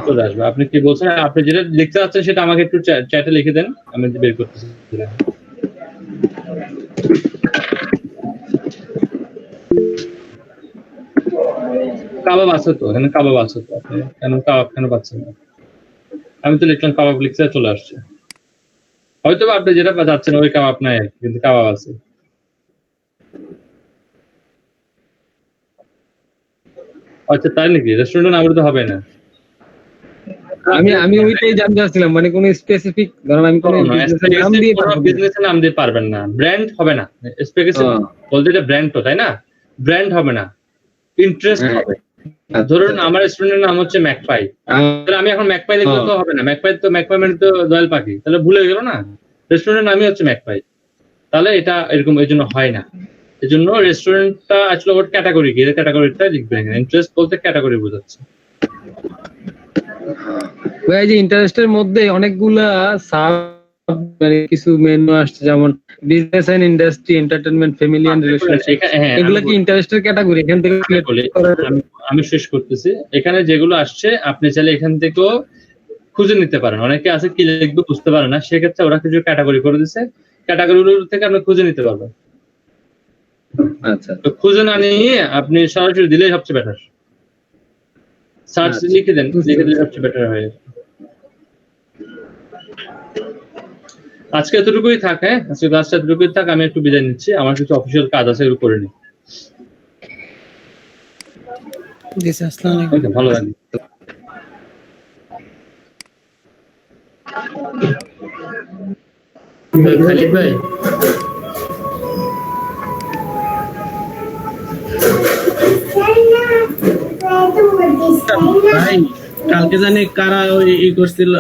Speaker 5: চলে আসবে। আপনি কি বলছেন, আপনি যেটা লিখতে চাচ্ছেন সেটা আমাকে একটু চ্যাটে লিখে দেন, আমি বের করতেছি। কাবাব আছে তো এখানে, কাবাব আছে তো, আপনি কেন পাচ্ছেন না? আমি তো লিখলাম কাবাব, লিখতে চলে আসছে। হয়তো আপনি যেটা যাচ্ছেন ওই কাবাব নাই, কিন্তু কাবাব আছে। আচ্ছা তাই নাকি? রেস্টুরেন্ট নাম তো হবে না।
Speaker 10: আমি ওইটাই জানতে চাচ্ছিলাম, মানে কোন স্পেসিফিক, ধরুন আমি কোন
Speaker 5: বিজনেসের নাম দিয়ে পারবেন না, ব্র্যান্ড হবে না। স্পেসিফিক বলতে এটা ব্র্যান্ড তো, তাই না? ব্র্যান্ড হবে না, ইন্টারেস্ট হবে। ধরুন আমার রেস্টুরেন্টের নাম হচ্ছে ম্যাকপাই, তাহলে আমি এখন ম্যাকপাই লিখলে তো হবে না। ম্যাকপাই মানে তো দয়াল পাখি, তাহলে ভুলে গেল না? রেস্টুরেন্টের নামই হচ্ছে ম্যাকপাই, তাহলে এটা এরকম এই জন্য হয় না। এই জন্য রেস্টুরেন্টটা আসলে ওর ক্যাটাগরি কি, এর ক্যাটাগরিটা লিখবেন। ইন্টারেস্ট বলতে ক্যাটাগরি বোঝাচ্ছে।
Speaker 10: ওই যে ইন্টারেস্টের মধ্যে অনেকগুলা সাব, মানে কিছু মেনু আসছে, যেমন business and industry, entertainment, family and relationship, এগুলা কি ইন্টারেস্টের ক্যাটাগরি? এখান থেকে
Speaker 5: আমি শেষ করতেছি। এখানে যেগুলো আসছে আপনি চাইলে এখান থেকেও খুঁজে নিতে পারেন। অনেকে আছে কি লিখবে বুঝতে পারে না, সেক্ষেত্রে ওরা কিছু ক্যাটাগরি করে দিচ্ছে, ক্যাটাগরিগুলো থেকে আপনি খুঁজে নিতে পারবেন।
Speaker 10: আচ্ছা,
Speaker 5: তো খুঁজে না নিয়ে আপনি সরাসরি দিলেই সবচেয়ে বেটার। সার্চ লিখে দেন, লিখে দিলে সবচেয়ে বেটার হয়। আজকে এতটুকুই থাক। হ্যাঁ, আজকে ক্লাসটা এতটুকুই থাক। আমি একটু বিদায় নিচ্ছি, আমার কিছু অফিসিয়াল কাজ আছে, এগুলো করে নিই।
Speaker 11: আসসালামু আলাইকুম।
Speaker 5: ভালো থাকবেন।
Speaker 3: খালিদ ভাই,
Speaker 11: ভাই কালকে জানি কারা ওই করছিল